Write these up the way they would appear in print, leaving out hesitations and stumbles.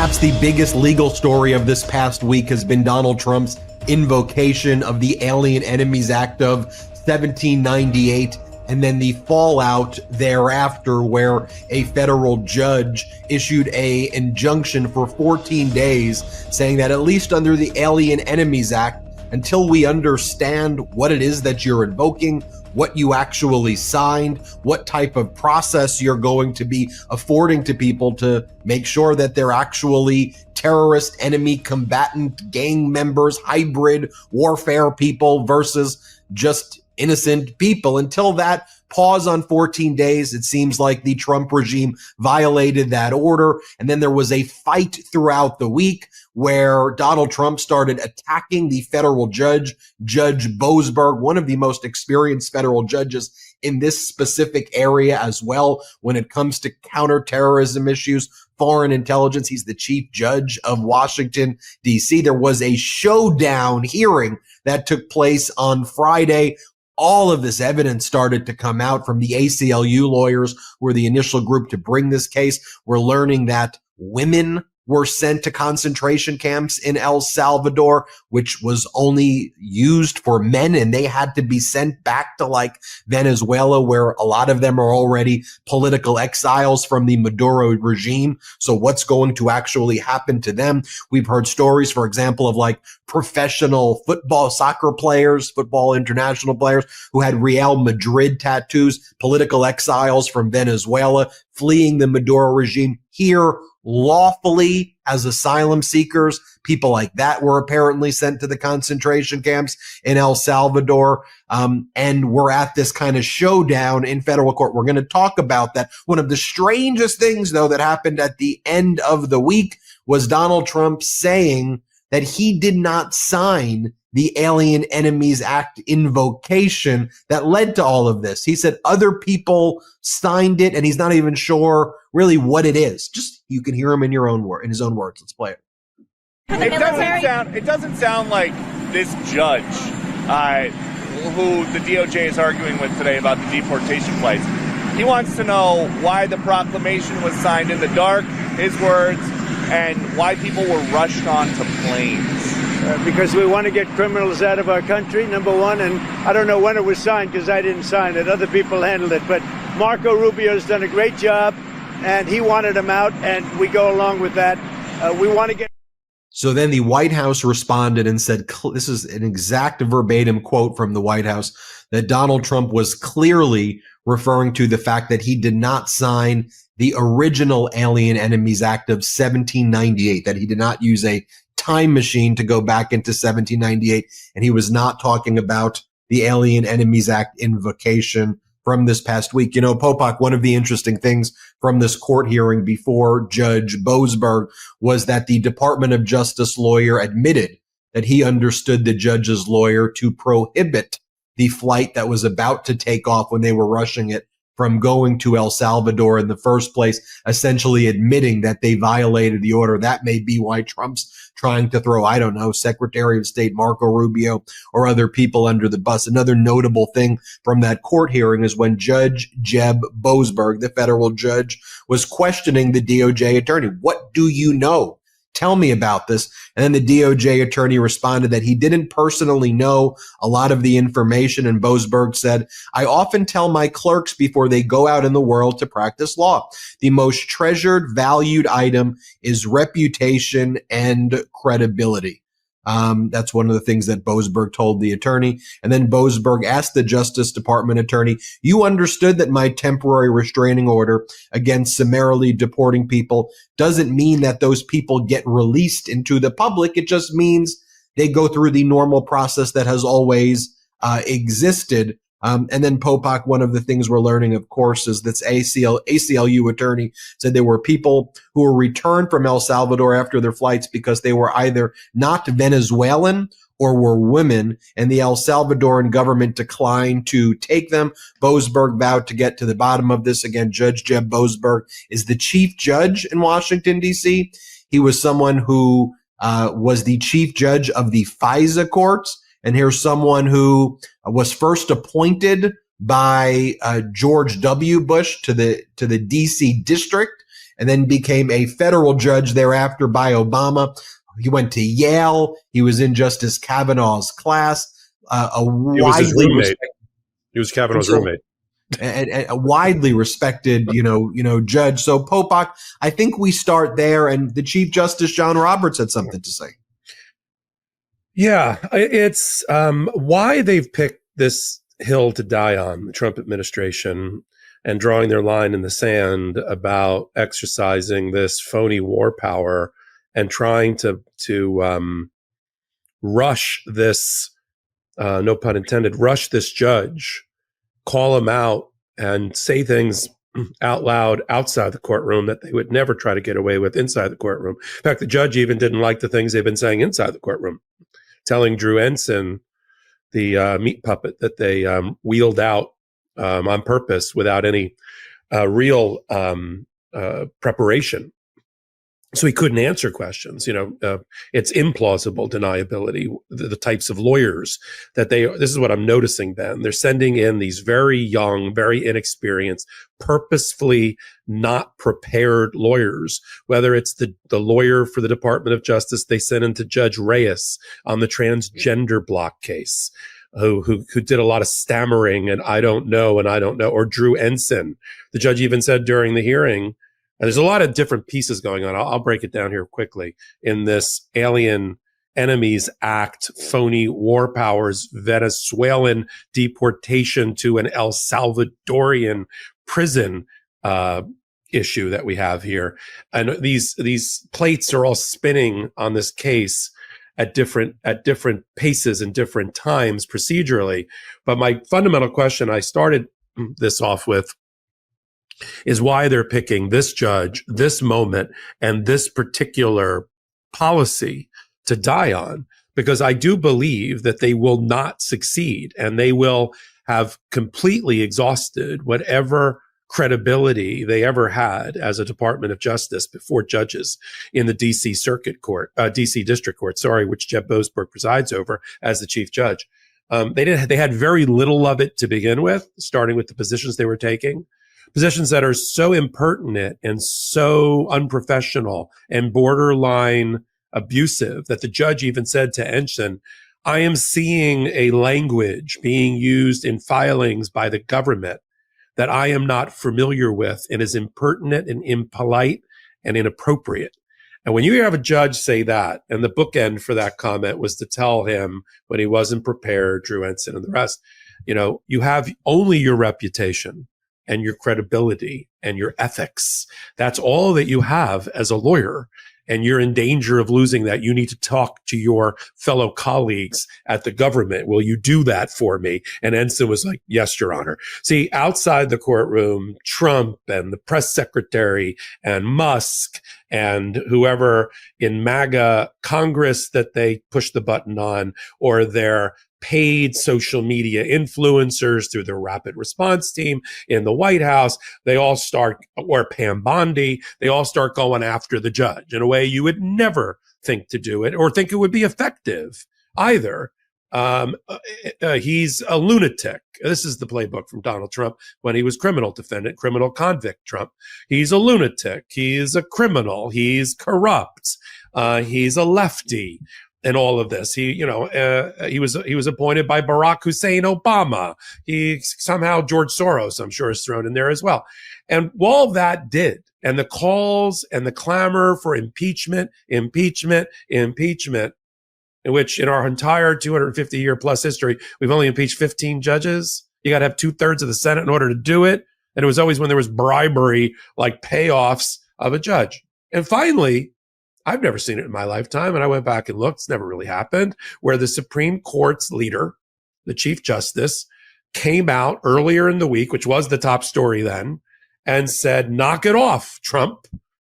Perhaps the biggest legal story of this past week has been Donald Trump's invocation of the Alien Enemies Act of 1798, and then the fallout thereafter, where a federal judge issued an injunction for 14 days saying that at least under the Alien Enemies Act, until we understand what it is that you're invoking, what you actually signed, what type of process you're going to be affording to people to make sure that they're actually terrorist, enemy, combatant, gang members, hybrid warfare people versus just innocent people. Until that pause on 14 days, it seems like the Trump regime violated that order. And then there was a fight throughout the week where Donald Trump started attacking the federal judge, Judge Boesberg, one of the most experienced federal judges in this specific area as well when it comes to counterterrorism issues, foreign intelligence. He's the chief judge of Washington, D.C. There was a showdown hearing that took place on Friday. All of this evidence started to come out from the ACLU lawyers, who were the initial group to bring this case. We're learning that women were sent to concentration camps in El Salvador, which was only used for men, and they had to be sent back to like Venezuela, where a lot of them are already political exiles from the Maduro regime. So what's going to actually happen to them? We've heard stories, for example, of like professional football, soccer players, football international players who had Real Madrid tattoos, political exiles from Venezuela fleeing the Maduro regime here lawfully as asylum seekers. People like that were apparently sent to the concentration camps in El Salvador. And we're at this kind of showdown in federal court. We're going to talk about that. One of the strangest things, though, that happened at the end of the week was Donald Trump saying that he did not sign the Alien Enemies Act invocation that led to all of this. He said other people signed it, and he's not even sure really what it is. Just, you can hear him in in his own words. Let's play it. It doesn't sound like this judge, who the DOJ is arguing with today about the deportation flights. He wants to know why the proclamation was signed in the dark, his words, and why people were rushed onto planes. Because we want to get criminals out of our country, number one, and I don't know when it was signed because I didn't sign it. Other people handled it. But Marco Rubio's done a great job, and he wanted them out, and we go along with that. We want to get... So then the White House responded and said, this is an exact verbatim quote from the White House, that Donald Trump was clearly referring to the fact that he did not sign the original Alien Enemies Act of 1798, that he did not use a time machine to go back into 1798, and he was not talking about the Alien Enemies Act invocation from this past week. You know, Popok, one of the interesting things from this court hearing before Judge Boesberg was that the Department of Justice lawyer admitted that he understood the judge's lawyer to prohibit the flight that was about to take off when they were rushing it from going to El Salvador in the first place, essentially admitting that they violated the order. That may be why Trump's trying to throw, I don't know, Secretary of State Marco Rubio or other people under the bus. Another notable thing from that court hearing is when Judge Jeb Boesberg, the federal judge, was questioning the DOJ attorney. What do you know? Tell me about this. And then the DOJ attorney responded that he didn't personally know a lot of the information. And Boasberg said, I often tell my clerks before they go out in the world to practice law, the most treasured, valued item is reputation and credibility. That's one of the things that Boasberg told the attorney. And then Boasberg asked the Justice Department attorney, you understood that my temporary restraining order against summarily deporting people doesn't mean that those people get released into the public. It just means they go through the normal process that has always existed. And then Popok, one of the things we're learning, of course, is this ACLU attorney said there were people who were returned from El Salvador after their flights because they were either not Venezuelan or were women, and the El Salvadoran government declined to take them. Boasberg vowed to get to the bottom of this. Again, Judge Jeb Boesberg is the chief judge in Washington, D.C. He was someone who was the chief judge of the FISA courts. And here's someone who was first appointed by George W. Bush to the D.C. district. and then became a federal judge thereafter by Obama. He went to Yale. He was in Justice Kavanaugh's class. He was his roommate. He was Kavanaugh's roommate. And a widely respected, judge. So Popok, I think we start there. And the Chief Justice John Roberts had something to say. Yeah, it's why they've picked this hill to die on, the Trump administration, and drawing their line in the sand about exercising this phony war power and trying to rush this, no pun intended, rush this judge, call him out and say things out loud outside the courtroom that they would never try to get away with inside the courtroom. In fact, the judge even didn't like the things they've been saying inside the courtroom, telling Drew Ensign, the meat puppet that they wheeled out on purpose without any real preparation. So he couldn't answer questions. It's implausible deniability, the types of lawyers that this is what I'm noticing, Ben. They're sending in these very young, very inexperienced, purposefully not prepared lawyers, whether it's the lawyer for the Department of Justice they sent into Judge Reyes on the transgender block case, who did a lot of stammering and I don't know, or Drew Ensign. The judge even said during the hearing, and there's a lot of different pieces going on. I'll break it down here quickly. In this Alien Enemies Act, phony war powers, Venezuelan deportation to an El Salvadorian prison issue that we have here. And these plates are all spinning on this case at different paces and different times procedurally. But my fundamental question I started this off with is why they're picking this judge, this moment, and this particular policy to die on. Because I do believe that they will not succeed and they will have completely exhausted whatever credibility they ever had as a Department of Justice before judges in the DC DC District Court, which Judge Boesberg presides over as the chief judge. They had very little of it to begin with, starting with the positions they were taking. Positions that are so impertinent and so unprofessional and borderline abusive that the judge even said to Ensign, I am seeing a language being used in filings by the government that I am not familiar with and is impertinent and impolite and inappropriate. And when you have a judge say that, and the bookend for that comment was to tell him when he wasn't prepared, Drew Ensign and the rest, you have only your reputation and your credibility and your ethics. That's all that you have as a lawyer. And you're in danger of losing that. You need to talk to your fellow colleagues at the government. Will you do that for me? And Ensign was like, yes, Your Honor. See, outside the courtroom, Trump and the press secretary and Musk and whoever in Maga Congress that they push the button on, or their paid social media influencers through the rapid response team in the White House, they all start, or Pam Bondi, they all start going after the judge in a way you would never think to do it or think it would be effective either. He's a lunatic. This is the playbook from Donald Trump when he was criminal defendant, criminal convict Trump. He's a lunatic. He's a criminal. He's corrupt. He's a lefty. And all of this, he was appointed by Barack Hussein Obama. He somehow George Soros, I'm sure, is thrown in there as well. And all that did, and the calls and the clamor for impeachment, in which in our entire 250-year plus history, we've only impeached 15 judges. You got to have 2/3 of the Senate in order to do it. And it was always when there was bribery, like payoffs of a judge. And finally, I've never seen it in my lifetime, and I went back and looked. It's never really happened, where the Supreme Court's leader, the Chief Justice, came out earlier in the week, which was the top story then, and said, knock it off, Trump,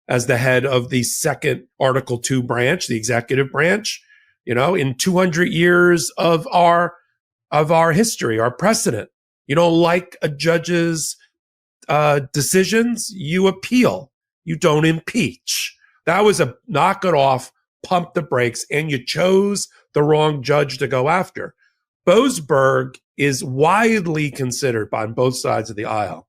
as the head of the second Article 2 branch, the executive branch. In 200 years of our history, our precedent, you don't like a judge's decisions, you appeal. You don't impeach. That was a knock it off, pump the brakes, and you chose the wrong judge to go after. Boasberg is widely considered on both sides of the aisle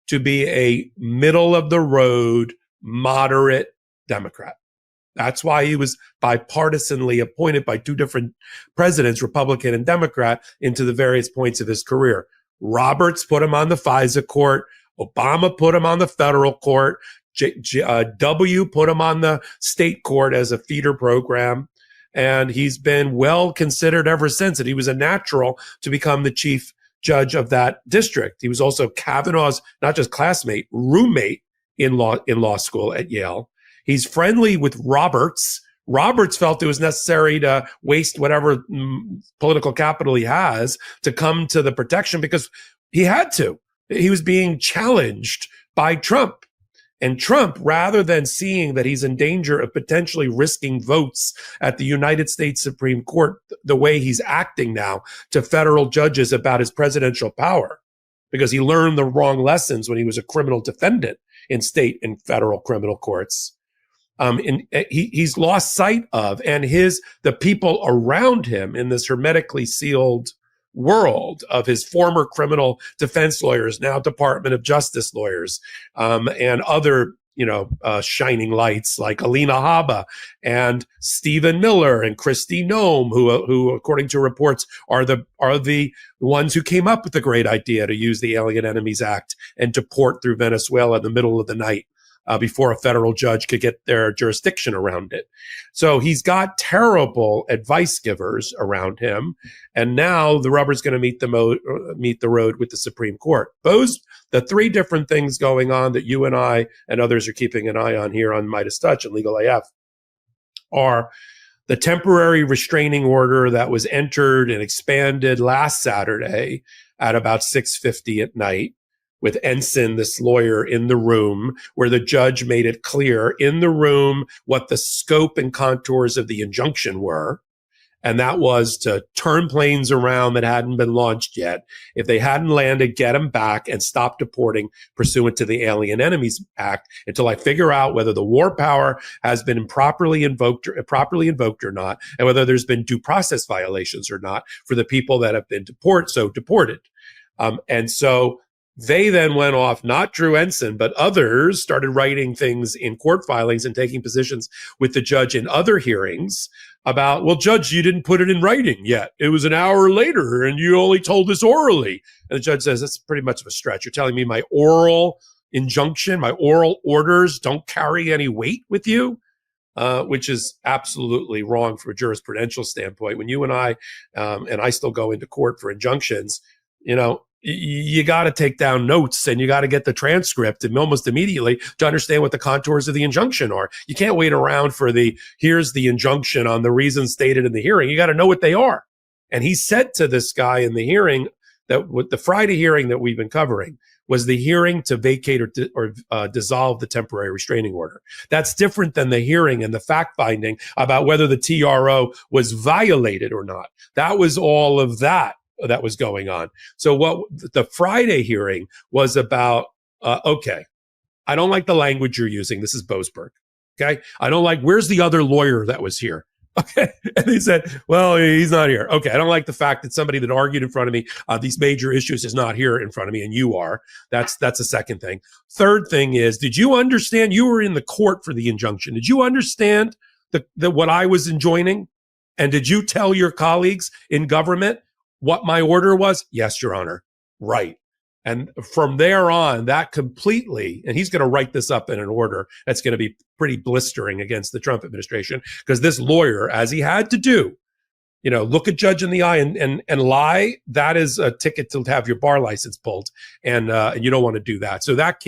to be a middle of the road, moderate Democrat. That's why he was bipartisanly appointed by two different presidents, Republican and Democrat, into the various points of his career. Roberts put him on the FISA court. Obama put him on the federal court. W put him on the state court as a feeder program. And he's been well considered ever since. And he was a natural to become the chief judge of that district. He was also Kavanaugh's, not just classmate, roommate in law school at Yale. He's friendly with Roberts. Roberts felt it was necessary to waste whatever political capital he has to come to the protection because he had to. He was being challenged by Trump. And Trump, rather than seeing that he's in danger of potentially risking votes at the United States Supreme Court, the way he's acting now to federal judges about his presidential power, because he learned the wrong lessons when he was a criminal defendant in state and federal criminal courts. He's lost sight of, and the people around him in this hermetically sealed world of his former criminal defense lawyers, now Department of Justice lawyers, and other, shining lights like Alina Habba and Stephen Miller and Kristi Noem, who, according to reports, are the ones who came up with the great idea to use the Alien Enemies Act and deport through Venezuela in the middle of the night. Before a federal judge could get their jurisdiction around it. So he's got terrible advice givers around him. And now the rubber's going to meet the road with the Supreme Court. The three different things going on that you and I and others are keeping an eye on here on Midas Touch and Legal AF are the temporary restraining order that was entered and expanded last Saturday at about 6:50 at night, with Ensign, this lawyer, in the room, where the judge made it clear in the room what the scope and contours of the injunction were. And that was to turn planes around that hadn't been launched yet. If they hadn't landed, get them back and stop deporting pursuant to the Alien Enemies Act until I figure out whether the war power has been improperly invoked or not, and whether there's been due process violations or not for the people that have been deported. And so they then went off, not Drew Ensign, but others started writing things in court filings and taking positions with the judge in other hearings about, well, judge, you didn't put it in writing yet. It was an hour later and you only told us orally. And the judge says, that's pretty much of a stretch. You're telling me my oral injunction, my oral orders don't carry any weight with you? Which is absolutely wrong from a jurisprudential standpoint. When you and I still go into court for injunctions, you got to take down notes and you got to get the transcript and almost immediately to understand what the contours of the injunction are. You can't wait around for here's the injunction on the reasons stated in the hearing. You got to know what they are. And he said to this guy in the hearing that with the Friday hearing that we've been covering was the hearing to vacate or dissolve the temporary restraining order. That's different than the hearing and the fact finding about whether the TRO was violated or not. That was all of that was going on. So what the Friday hearing was about, okay, I don't like the language you're using. This is Boasberg. Okay. I don't like, where's the other lawyer that was here? Okay. And they said, well, he's not here. Okay. I don't like the fact that somebody that argued in front of me, these major issues is not here in front of me and you are. That's a second thing. Third thing is, did you understand you were in the court for the injunction? Did you understand what I was enjoining? And did you tell your colleagues in government what my order was? Yes, Your Honor. Right. And from there on, that completely, and he's going to write this up in an order that's going to be pretty blistering against the Trump administration, because this lawyer, as he had to do, look a judge in the eye and lie, that is a ticket to have your bar license pulled. And you don't want to do that. So that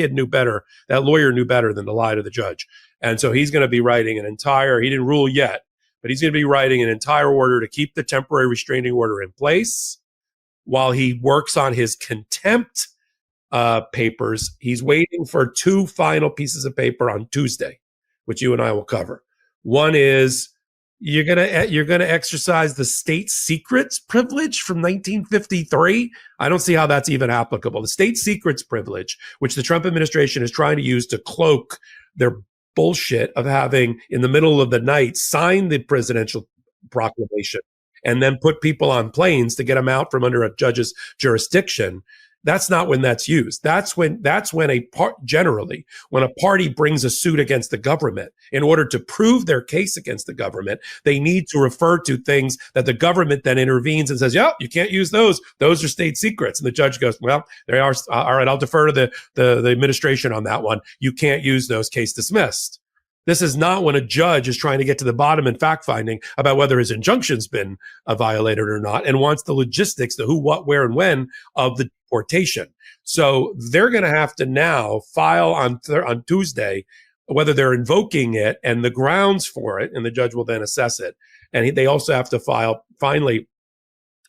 lawyer knew better than to lie to the judge. And so he's going to be writing he didn't rule yet, but he's going to be writing an entire order to keep the temporary restraining order in place while he works on his contempt papers. He's waiting for two final pieces of paper on Tuesday, which you and I will cover. One is you're going to exercise the state secrets privilege from 1953. I don't see how that's even applicable. The state secrets privilege, which the Trump administration is trying to use to cloak their bullshit of having in the middle of the night sign the presidential proclamation and then put people on planes to get them out from under a judge's jurisdiction. That's not when that's used. That's when generally when a party brings a suit against the government, in order to prove their case against the government, they need to refer to things that the government then intervenes and says, yeah, you can't use those. Those are state secrets. And the judge goes, well, they are. All right, I'll defer to the administration on that one. You can't use those, case dismissed. This is not when a judge is trying to get to the bottom in fact finding about whether his injunction's been violated or not, and wants the logistics, the who, what, where, and when of the deportation. So they're going to have to now file on Tuesday whether they're invoking it and the grounds for it, and the judge will then assess it. And they also have to file finally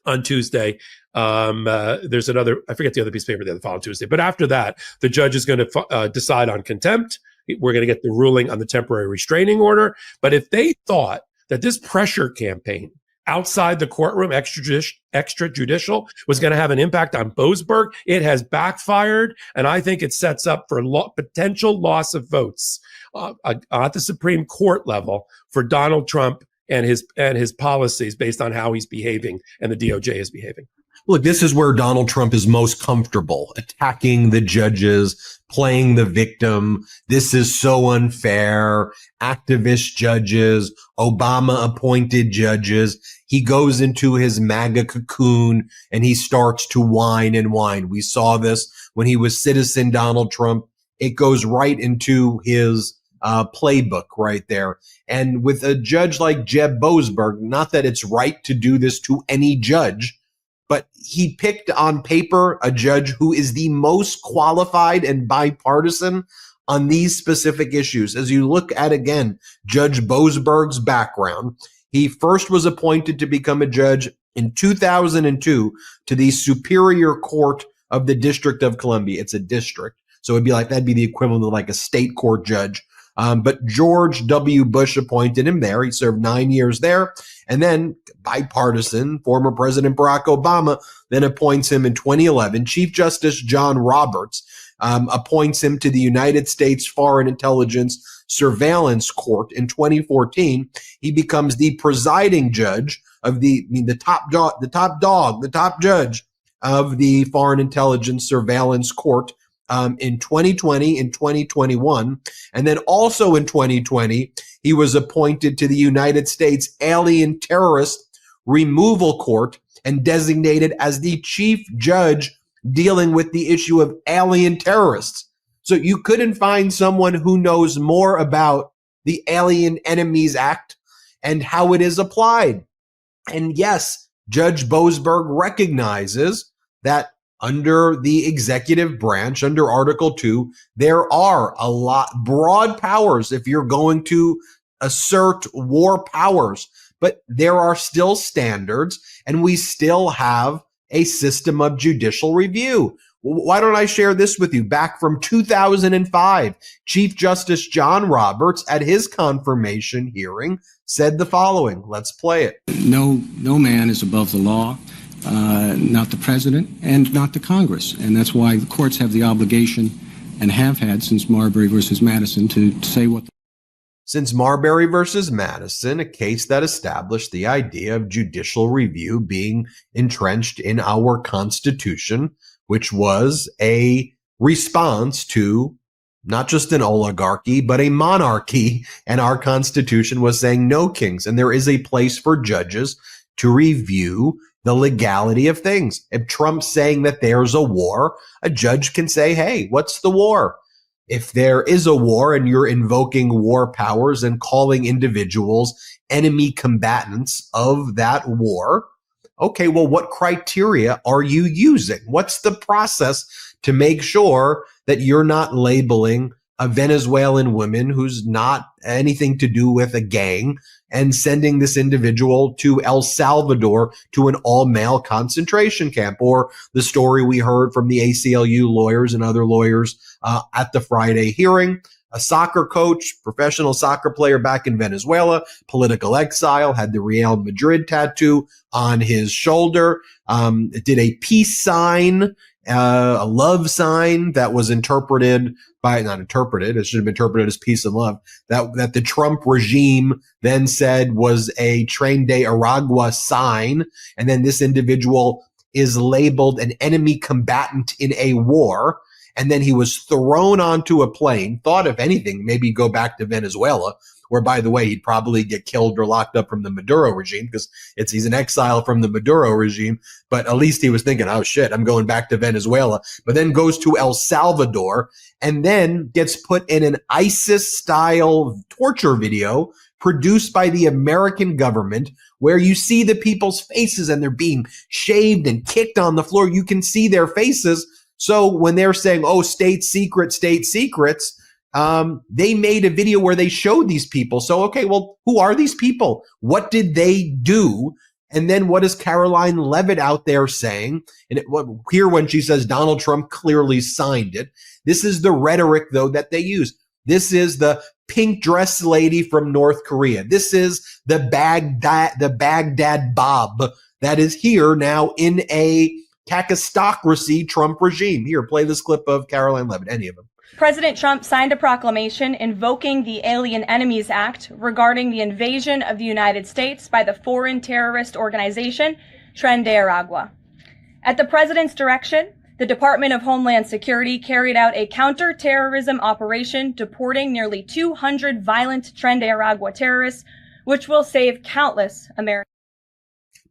on Tuesday. There's another, I forget the other piece of paper they have to file on Tuesday. But after that, the judge is going to decide on contempt. We're going to get the ruling on the temporary restraining order. But if they thought that this pressure campaign outside the courtroom, extrajudicial, was going to have an impact on Boasberg, it has backfired. And I think it sets up for potential loss of votes at the Supreme Court level for Donald Trump and his policies based on how he's behaving and the DOJ is behaving. Look, this is where Donald Trump is most comfortable, attacking the judges, playing the victim. This is so unfair. Activist judges, Obama appointed judges. He goes into his MAGA cocoon and he starts to whine and whine. We saw this when he was citizen Donald Trump. It goes right into his playbook right there. And with a judge like Jeb Boesberg, not that it's right to do this to any judge, but he picked on paper a judge who is the most qualified and bipartisan on these specific issues. As you look at, again, Judge Boesberg's background, he first was appointed to become a judge in 2002 to the Superior Court of the District of Columbia. It's a district, so it'd be like, that'd be the equivalent of like a state court judge. But George W. Bush appointed him there. He served 9 years there. And then bipartisan, former President Barack Obama then appoints him in 2011. Chief Justice John Roberts appoints him to the United States Foreign Intelligence Surveillance Court in 2014. He becomes the presiding judge of the top judge of the Foreign Intelligence Surveillance Court in 2020, in 2021. And then also in 2020, he was appointed to the United States Alien Terrorist Removal Court and designated as the chief judge dealing with the issue of alien terrorists. So you couldn't find someone who knows more about the Alien Enemies Act and how it is applied. And yes, Judge Boesberg recognizes that under the executive branch, under Article 2, there are a lot broad powers if you're going to assert war powers, but there are still standards and we still have a system of judicial review. Why don't I share this with you? Back from 2005, Chief Justice John Roberts at his confirmation hearing said the following. Let's play it. No man is above the law. Not the president and not the Congress. And that's why the courts have the obligation and have had since Marbury versus Madison to say what. Since Marbury versus Madison, a case that established the idea of judicial review being entrenched in our Constitution, which was a response to not just an oligarchy, but a monarchy. And our Constitution was saying no kings. And there is a place for judges to review the legality of things. If Trump's saying that there's a war, a judge can say, hey, what's the war? If there is a war and you're invoking war powers and calling individuals enemy combatants of that war, okay, well, what criteria are you using? What's the process to make sure that you're not labeling a Venezuelan woman who's not anything to do with a gang and sending this individual to El Salvador to an all-male concentration camp? Or the story we heard from the ACLU lawyers and other lawyers at the Friday hearing, a soccer coach, professional soccer player back in Venezuela, political exile, had the Real Madrid tattoo on his shoulder, did a peace sign, a love sign that was interpreted by, not interpreted, it should have been interpreted as peace and love, that the Trump regime then said was a Tren de Aragua sign. And then this individual is labeled an enemy combatant in a war. And then he was thrown onto a plane, thought, if anything, maybe go back to Venezuela, where, by the way, he'd probably get killed or locked up from the Maduro regime because he's an exile from the Maduro regime. But at least he was thinking, oh, shit, I'm going back to Venezuela. But then goes to El Salvador and then gets put in an ISIS-style torture video produced by the American government, where you see the people's faces and they're being shaved and kicked on the floor. You can see their faces. So when they're saying, oh, state secrets, they made a video where they showed these people. So, okay, well, who are these people? What did they do? And then what is Caroline Leavitt out there saying? And here when she says Donald Trump clearly signed it, this is the rhetoric, though, that they use. This is the pink dress lady from North Korea. This is the Baghdad Bob that is here now in a kakistocracy Trump regime. Here, play this clip of Caroline Leavitt, any of them. President Trump signed a proclamation invoking the Alien Enemies Act regarding the invasion of the United States by the foreign terrorist organization Tren de Aragua. At the president's direction, the Department of Homeland Security carried out a counter-terrorism operation deporting nearly 200 violent Tren de Aragua terrorists, which will save countless Americans.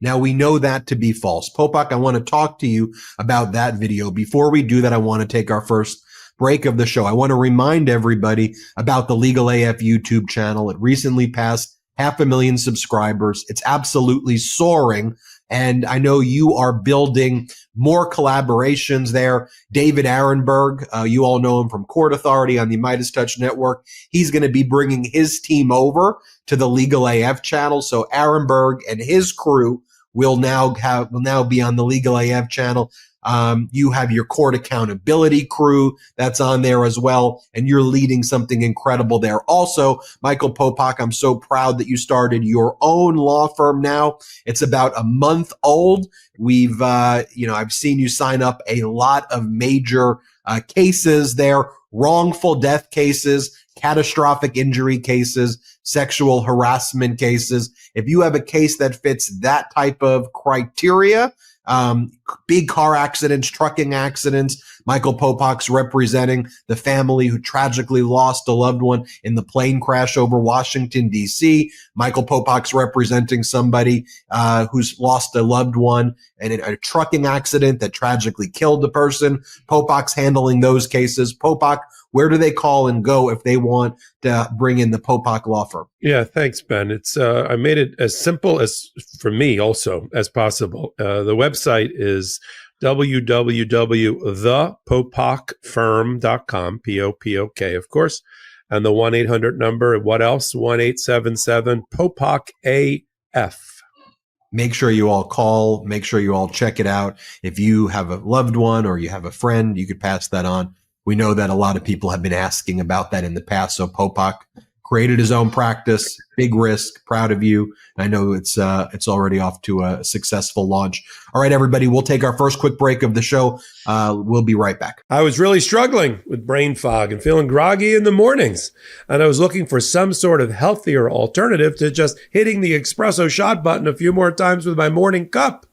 Now, we know that to be false. Popok, I want to talk to you about that video. Before we do that, I want to take our first break of the show. I want to remind everybody about the Legal AF YouTube channel. It recently passed 500,000 subscribers. It's absolutely soaring. And I know you are building more collaborations there. David Arenberg, you all know him from Court Authority on the Midas Touch Network. He's going to be bringing his team over to the Legal AF channel. So Arenberg and his crew will now be on the Legal AF channel. You have your court accountability crew that's on there as well, and you're leading something incredible there. Also, Michael Popok, I'm so proud that you started your own law firm now. It's about a month old. We've, I've seen you sign up a lot of major cases there, wrongful death cases, catastrophic injury cases, sexual harassment cases. If you have a case that fits that type of criteria, big car accidents, trucking accidents. Michael Popok's representing the family who tragically lost a loved one in the plane crash over Washington, D.C. Michael Popok's representing somebody who's lost a loved one in a trucking accident that tragically killed the person. Popok's handling those cases. Popok, where do they call and go if they want to bring in the Popok law firm? Yeah, thanks, Ben. It's I made it as simple as for me also as possible. The website is www.thepopokfirm.com, P-O-P-O-K, of course, and the 1-800 number. What else? 1-877-POPOK-AF. Make sure you all call. Make sure you all check it out. If you have a loved one or you have a friend, you could pass that on. We know that a lot of people have been asking about that in the past. So Popok created his own practice, big risk, proud of you. I know it's already off to a successful launch. All right, everybody, we'll take our first quick break of the show. We'll be right back. I was really struggling with brain fog and feeling groggy in the mornings. And I was looking for some sort of healthier alternative to just hitting the espresso shot button a few more times with my morning cup.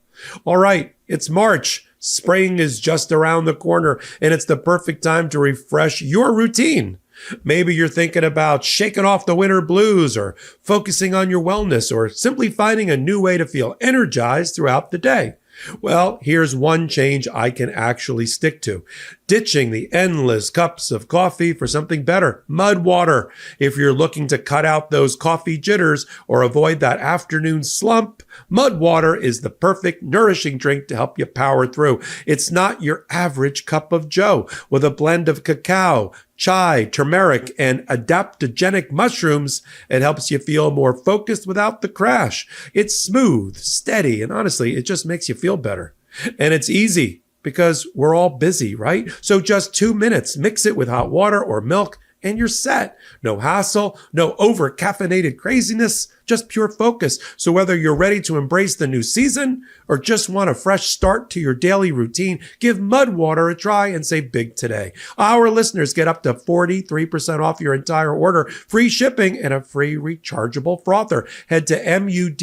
All right, it's March. Spring is just around the corner, and it's the perfect time to refresh your routine. Maybe you're thinking about shaking off the winter blues or focusing on your wellness or simply finding a new way to feel energized throughout the day. Well, here's one change I can actually stick to. Ditching the endless cups of coffee for something better, mud water. If you're looking to cut out those coffee jitters or avoid that afternoon slump, mud water is the perfect nourishing drink to help you power through. It's not your average cup of joe. With a blend of cacao, chai, turmeric, and adaptogenic mushrooms, it helps you feel more focused without the crash. It's smooth, steady, and honestly, it just makes you feel better. And it's easy because we're all busy, right? So just 2 minutes, mix it with hot water or milk, and you're set. No hassle, no over-caffeinated craziness, just pure focus. So whether you're ready to embrace the new season or just want a fresh start to your daily routine, give Mud Water a try and save big today. Our listeners get up to 43% off your entire order, free shipping, and a free rechargeable frother. Head to mudwtr.com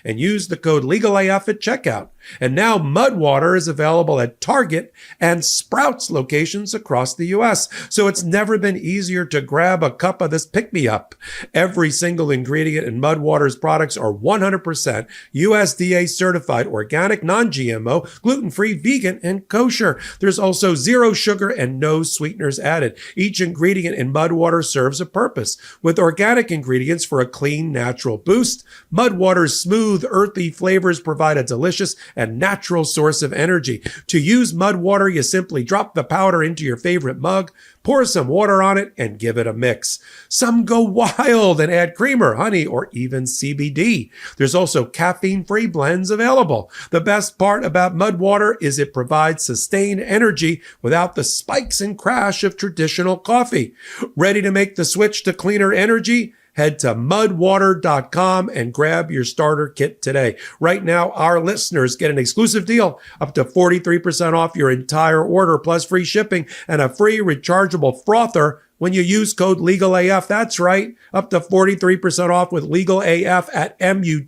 and use the code LEGALAF at checkout. And now Mud Water is available at Target and Sprouts locations across the U.S. So it's never been easier to grab a cup of this pick-me-up. Every single ingredient in Mud Water's products are 100% USDA certified, organic, non-GMO, gluten-free, vegan, and kosher. There's also zero sugar and no sweeteners added. Each ingredient in Mud Water serves a purpose. With organic ingredients for a clean, natural boost, Mud Water's smooth, earthy flavors provide a delicious and natural source of energy. To use Mud Water, you simply drop the powder into your favorite mug, pour some water on it, and give it a mix. Some go wild and add creamer, honey, or even CBD. There's also caffeine-free blends available. The best part about Mud Water is it provides sustained energy without the spikes and crash of traditional coffee. Ready to make the switch to cleaner energy? Head to mudwater.com and grab your starter kit today. Right now, our listeners get an exclusive deal up to 43% off your entire order, plus free shipping and a free rechargeable frother when you use code LEGALAF. That's right, up to 43% off with LEGALAF at mudwtr.com.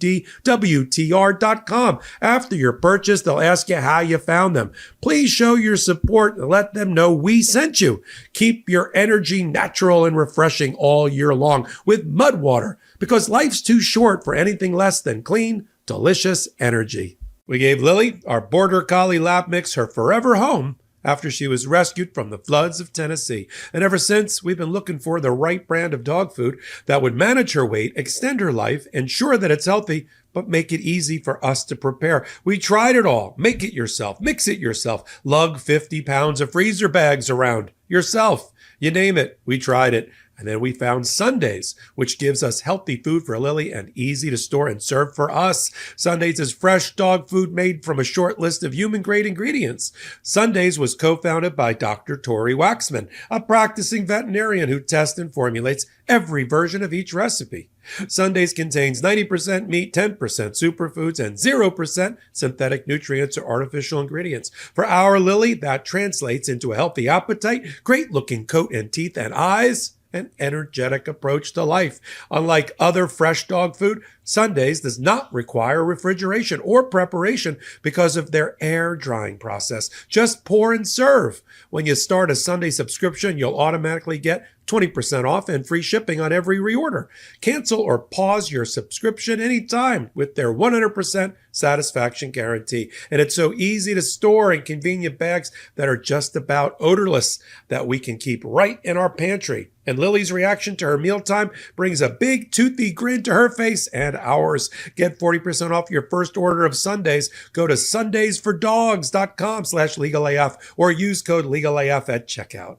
After your purchase, they'll ask you how you found them. Please show your support and let them know we sent you. Keep your energy natural and refreshing all year long with Mud Water, because life's too short for anything less than clean, delicious energy. We gave Lily, our Border Collie lab mix, her forever home after she was rescued from the floods of Tennessee. And ever since, we've been looking for the right brand of dog food that would manage her weight, extend her life, ensure that it's healthy, but make it easy for us to prepare. We tried it all. Make it yourself. Mix it yourself. Lug 50 pounds of freezer bags around yourself. You name it. We tried it. And then we found Sundays, which gives us healthy food for Lily and easy to store and serve for us. Sundays is fresh dog food made from a short list of human-grade ingredients. Sundays was co-founded by Dr. Tori Waxman, a practicing veterinarian who tests and formulates every version of each recipe. Sundays contains 90% meat, 10% superfoods, and 0% synthetic nutrients or artificial ingredients. For our Lily, that translates into a healthy appetite, great-looking coat and teeth and eyes, an energetic approach to life. Unlike other fresh dog food, Sundays does not require refrigeration or preparation because of their air drying process. Just pour and serve. When you start a Sunday subscription, you'll automatically get 20% off and free shipping on every reorder. Cancel or pause your subscription anytime with their 100% satisfaction guarantee. And it's so easy to store in convenient bags that are just about odorless that we can keep right in our pantry. And Lily's reaction to her mealtime brings a big toothy grin to her face and ours. Get 40% off your first order of Sundays. Go to sundaysfordogs.com/legalaf or use code legalaf at checkout.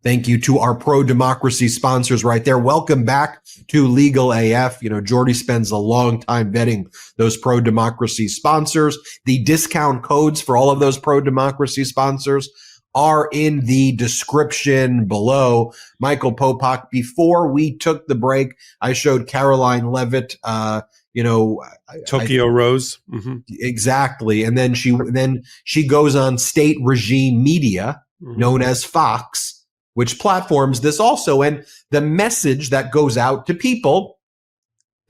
Thank you to our pro-democracy sponsors right there. Welcome back to Legal AF. You know, Jordy spends a long time vetting those pro-democracy sponsors. The discount codes for all of those pro-democracy sponsors are in the description below. Michael Popok, before we took the break, I showed Caroline Levitt, Tokyo Rose. Mm-hmm. Exactly. And then she goes on state regime media, known as Fox, which platforms this also. And the message that goes out to people,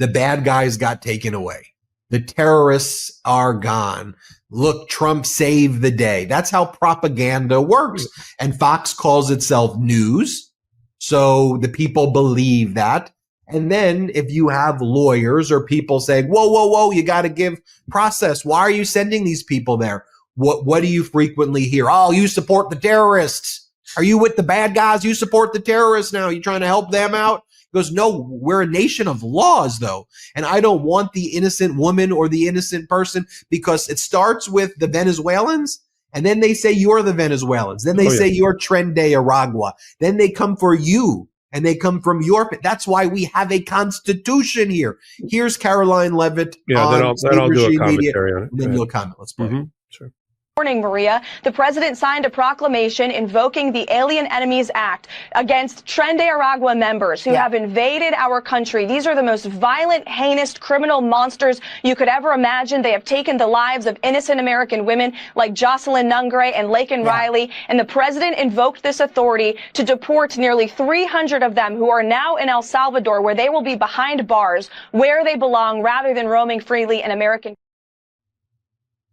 the bad guys got taken away. The terrorists are gone. Look, Trump saved the day. That's how propaganda works. And Fox calls itself news. So the people believe that. And then if you have lawyers or people saying, whoa, you got to give process. Why are you sending these people there? What do you frequently hear? Oh, you support the terrorists. Are you with the bad guys? You support the terrorists now. You trying to help them out? He goes, no, we're a nation of laws, though. And I don't want the innocent woman or the innocent person, because it starts with the Venezuelans, and then they say you're the Venezuelans. Then they say you're Nicaragua. Then they come for you, and they come from your. That's why we have a constitution here. Here's Caroline Levitt. Yeah, then I'll do a commentary on it. And then you'll comment. Let's play. Mm-hmm. Sure. Morning, Maria. The president signed a proclamation invoking the Alien Enemies Act against Tren de Aragua members who have invaded our country. These are the most violent, heinous criminal monsters you could ever imagine. They have taken the lives of innocent American women like Jocelyn Nungre and Laken Riley, and the president invoked this authority to deport nearly 300 of them who are now in El Salvador, where they will be behind bars, where they belong, rather than roaming freely in American.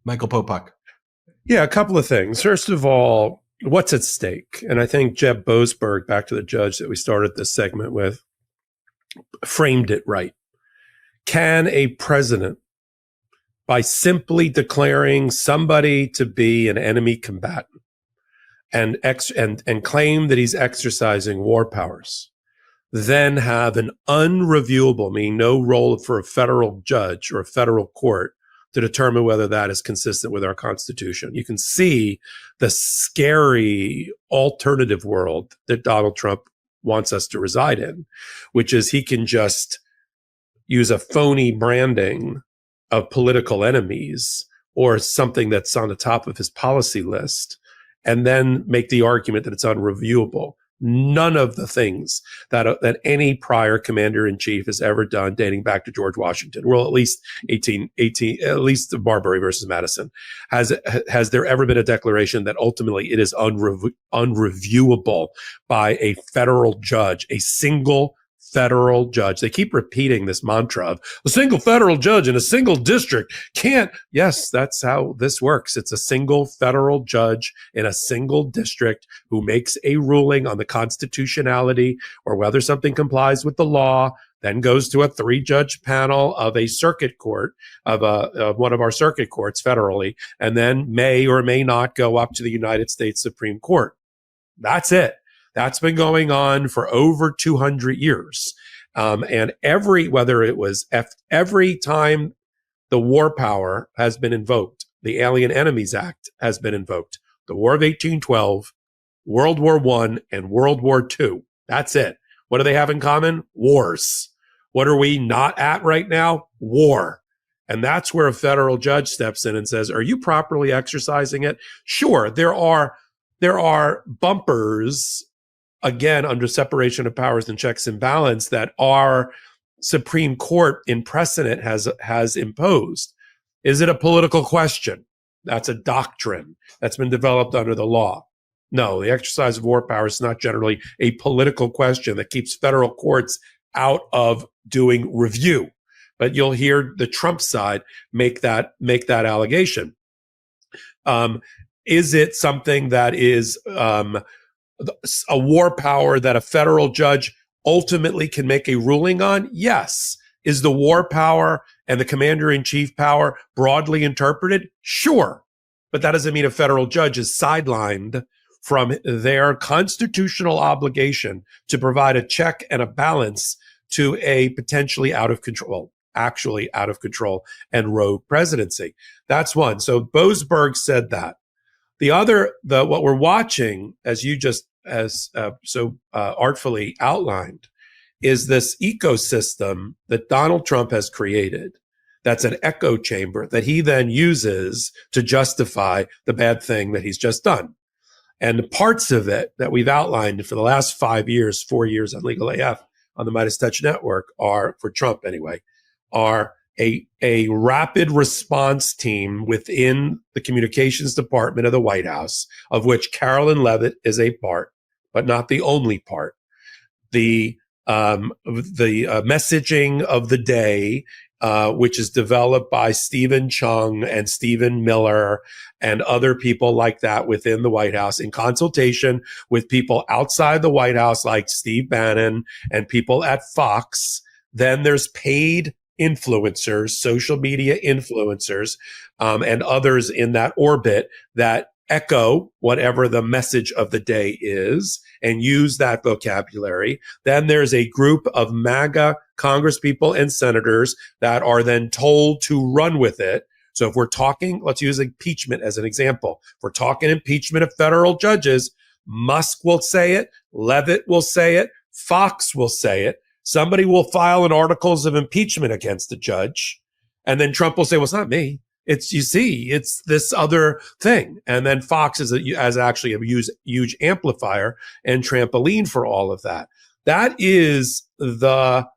Michael Popok. Yeah, a couple of things. First of all, what's at stake? And I think Jeb Boesberg, back to the judge that we started this segment with, framed it right. Can a president, by simply declaring somebody to be an enemy combatant and claim that he's exercising war powers, then have an unreviewable, meaning no role for a federal judge or a federal court to determine whether that is consistent with our Constitution? You can see the scary alternative world that Donald Trump wants us to reside in, which is he can just use a phony branding of political enemies or something that's on the top of his policy list and then make the argument that it's unreviewable. None of the things that any prior commander-in-chief has ever done dating back to George Washington, well, at least at least Marbury versus Madison, has there ever been a declaration that ultimately it is unreviewable by a federal judge, a single federal judge. They keep repeating this mantra of a single federal judge in a single district can't. Yes, that's how this works. It's a single federal judge in a single district who makes a ruling on the constitutionality or whether something complies with the law, then goes to a 3-judge panel of a circuit court, of one of our circuit courts federally, and then may or may not go up to the United States Supreme Court. That's it. That's been going on for over 200 years. And every time the war power has been invoked, the Alien Enemies Act has been invoked, the War of 1812, World War I, and World War II. That's it. What do they have in common? Wars. What are we not at right now? War. And that's where a federal judge steps in and says, are you properly exercising it? Sure, there are bumpers, again, under separation of powers and checks and balance, that our Supreme Court in precedent has imposed. Is it a political question? That's a doctrine that's been developed under the law. No, the exercise of war power is not generally a political question that keeps federal courts out of doing review. But you'll hear the Trump side make that allegation. Is it something that is a war power that a federal judge ultimately can make a ruling on? Yes. Is the war power and the commander-in-chief power broadly interpreted? Sure. But that doesn't mean a federal judge is sidelined from their constitutional obligation to provide a check and a balance to a potentially actually out of control and rogue presidency. That's one. So Boasberg said that. What we're watching, as you just artfully outlined, is this ecosystem that Donald Trump has created. That's an echo chamber that he then uses to justify the bad thing that he's just done. And the parts of it that we've outlined for the last 4 years on Legal AF on the Midas Touch Network are, for Trump anyway, are a rapid response team within the communications department of the White House, of which Carolyn Leavitt is a part, but not the only part. The messaging of the day, which is developed by Stephen Chung and Stephen Miller and other people like that within the White House, in consultation with people outside the White House like Steve Bannon and people at Fox. Then there's paid influencers, social media influencers, and others in that orbit that echo whatever the message of the day is and use that vocabulary. Then there's a group of MAGA congresspeople and senators that are then told to run with it. So if we're talking, let's use impeachment as an example. If we're talking impeachment of federal judges, Musk will say it, Leavitt will say it, Fox will say it. Somebody will file an articles of impeachment against the judge. And then Trump will say, well, it's not me. It's this other thing. And then Fox is actually a huge amplifier and trampoline for all of that. That is the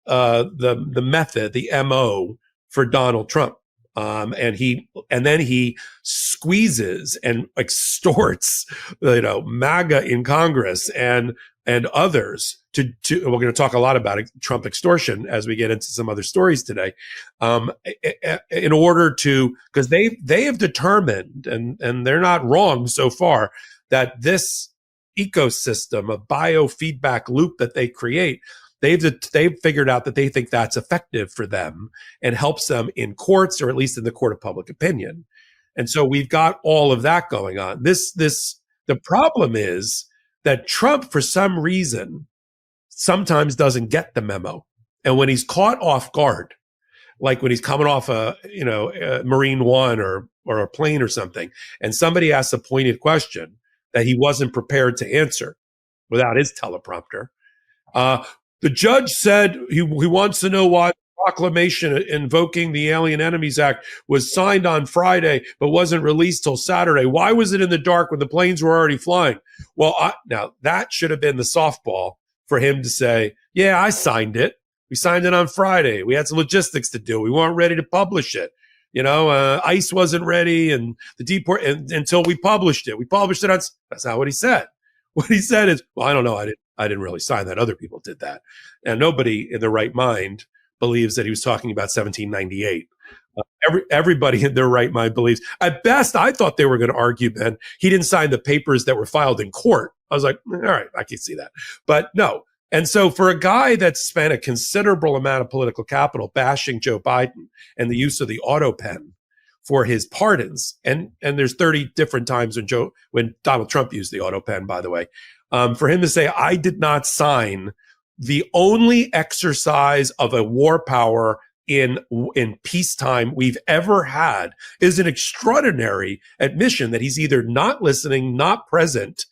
method, the MO for Donald Trump. And then he squeezes and extorts, MAGA in Congress and others to we're going to talk a lot about Trump extortion as we get into some other stories today, in order to, because they have determined, and they're not wrong so far, that this ecosystem of biofeedback loop that they create, they've figured out that they think that's effective for them and helps them in courts, or at least in the court of public opinion. And so we've got all of that going on. The problem is that Trump, for some reason, sometimes doesn't get the memo. And when he's caught off guard, like when he's coming off a Marine One or a plane or something, and somebody asks a pointed question that he wasn't prepared to answer without his teleprompter, the judge said he wants to know why the proclamation invoking the Alien Enemies Act was signed on Friday but wasn't released till Saturday. Why was it in the dark when the planes were already flying? Well, now that should have been the softball for him to say, yeah, I signed it. We signed it on Friday. We had some logistics to do. We weren't ready to publish it. ICE wasn't ready and until we published it. We published it on, that's not what he said. What he said is, well, I don't know. I didn't really sign that. Other people did that. And nobody in their right mind believes that he was talking about 1798. Everybody in their right mind believes. At best, I thought they were going to argue, Ben, he didn't sign the papers that were filed in court. I was like, all right, I can see that. But no. And so for a guy that spent a considerable amount of political capital bashing Joe Biden and the use of the auto pen for his pardons, and there's 30 different times when Donald Trump used the auto pen, by the way, for him to say, I did not sign the only exercise of a war power in peacetime we've ever had, is an extraordinary admission that he's either not listening, not present,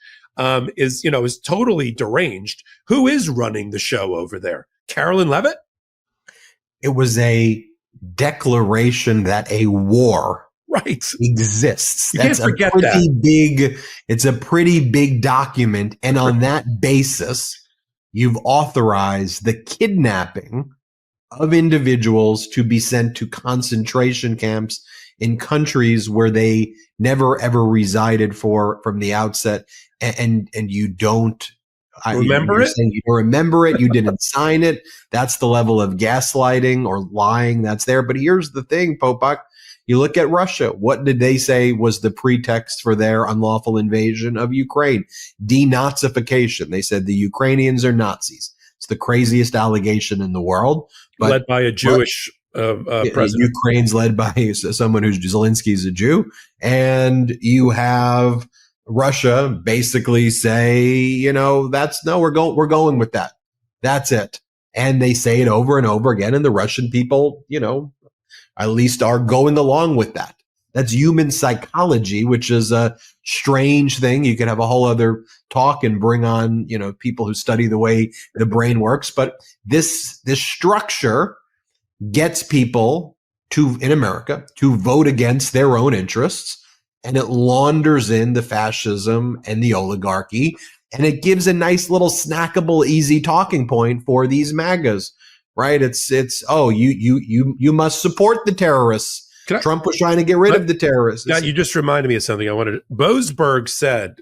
is totally deranged. Who is running the show over there? Carolyn Levitt? It was a declaration that a war exists. You That's can't forget a pretty that. big, it's a pretty big document. And on that basis, you've authorized the kidnapping of individuals to be sent to concentration camps in countries where they never ever resided from the outset. And you don't remember it? You don't remember it. You didn't sign it. That's the level of gaslighting or lying that's there. But here's the thing, Popok. You look at Russia. What did they say was the pretext for their unlawful invasion of Ukraine? Denazification. They said the Ukrainians are Nazis. It's the craziest allegation in the world. But, led by a Jewish president. Ukraine's led by someone who's Zelensky's a Jew. And you have Russia basically say, we're going with that. That's it. And they say it over and over again. And the Russian people, at least are going along with that. That's human psychology, which is a strange thing. You could have a whole other talk and bring on, people who study the way the brain works. But this structure gets people in America to vote against their own interests. And it launders in the fascism and the oligarchy. And it gives a nice little snackable, easy talking point for these MAGAs, right? You must support the terrorists. Trump was trying to get rid of the terrorists. Now, you just reminded me of something I wanted. Boasberg said,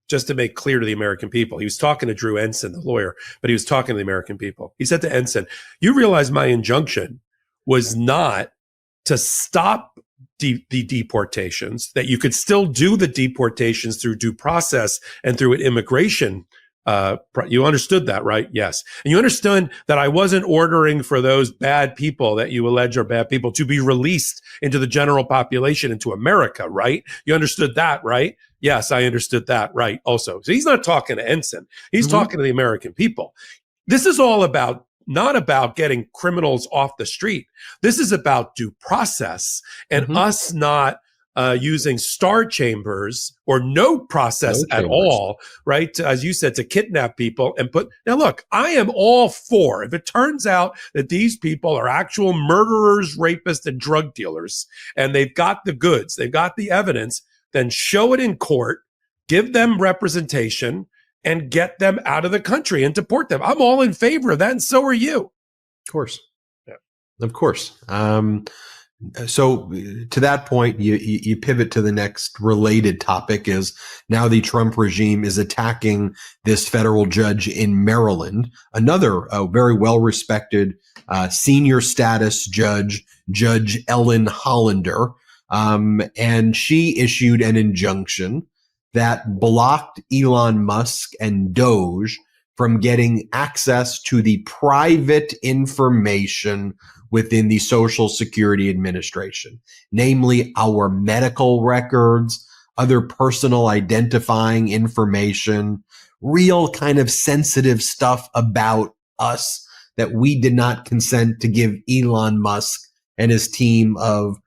just to make clear to the American people, he was talking to Drew Ensign, the lawyer, but he was talking to the American people. He said to Ensign, you realize my injunction was not to stop the deportations, that you could still do the deportations through due process and through an immigration. You understood that, right? Yes. And you understood that I wasn't ordering for those bad people that you allege are bad people to be released into the general population, into America, right? You understood that, right? Yes, I understood that, right? Also. So he's not talking to Ensign. He's talking to the American people. This is all about, not about getting criminals off the street. This is about due process and us not using star chambers or no process at all, right? As you said, to kidnap people and put. Now, look, I am all for if it turns out that these people are actual murderers, rapists, and drug dealers, and they've got the goods, they've got the evidence, then show it in court, give them representation, and get them out of the country and deport them. I'm all in favor of that, and so are you. Of course. Yeah. Of course. So to that point, you pivot to the next related topic is now the Trump regime is attacking this federal judge in Maryland, another very well-respected senior status judge, Judge Ellen Hollander. And she issued an injunction that blocked Elon Musk and Doge from getting access to the private information within the Social Security Administration, namely our medical records, other personal identifying information, real kind of sensitive stuff about us that we did not consent to give Elon Musk and his team of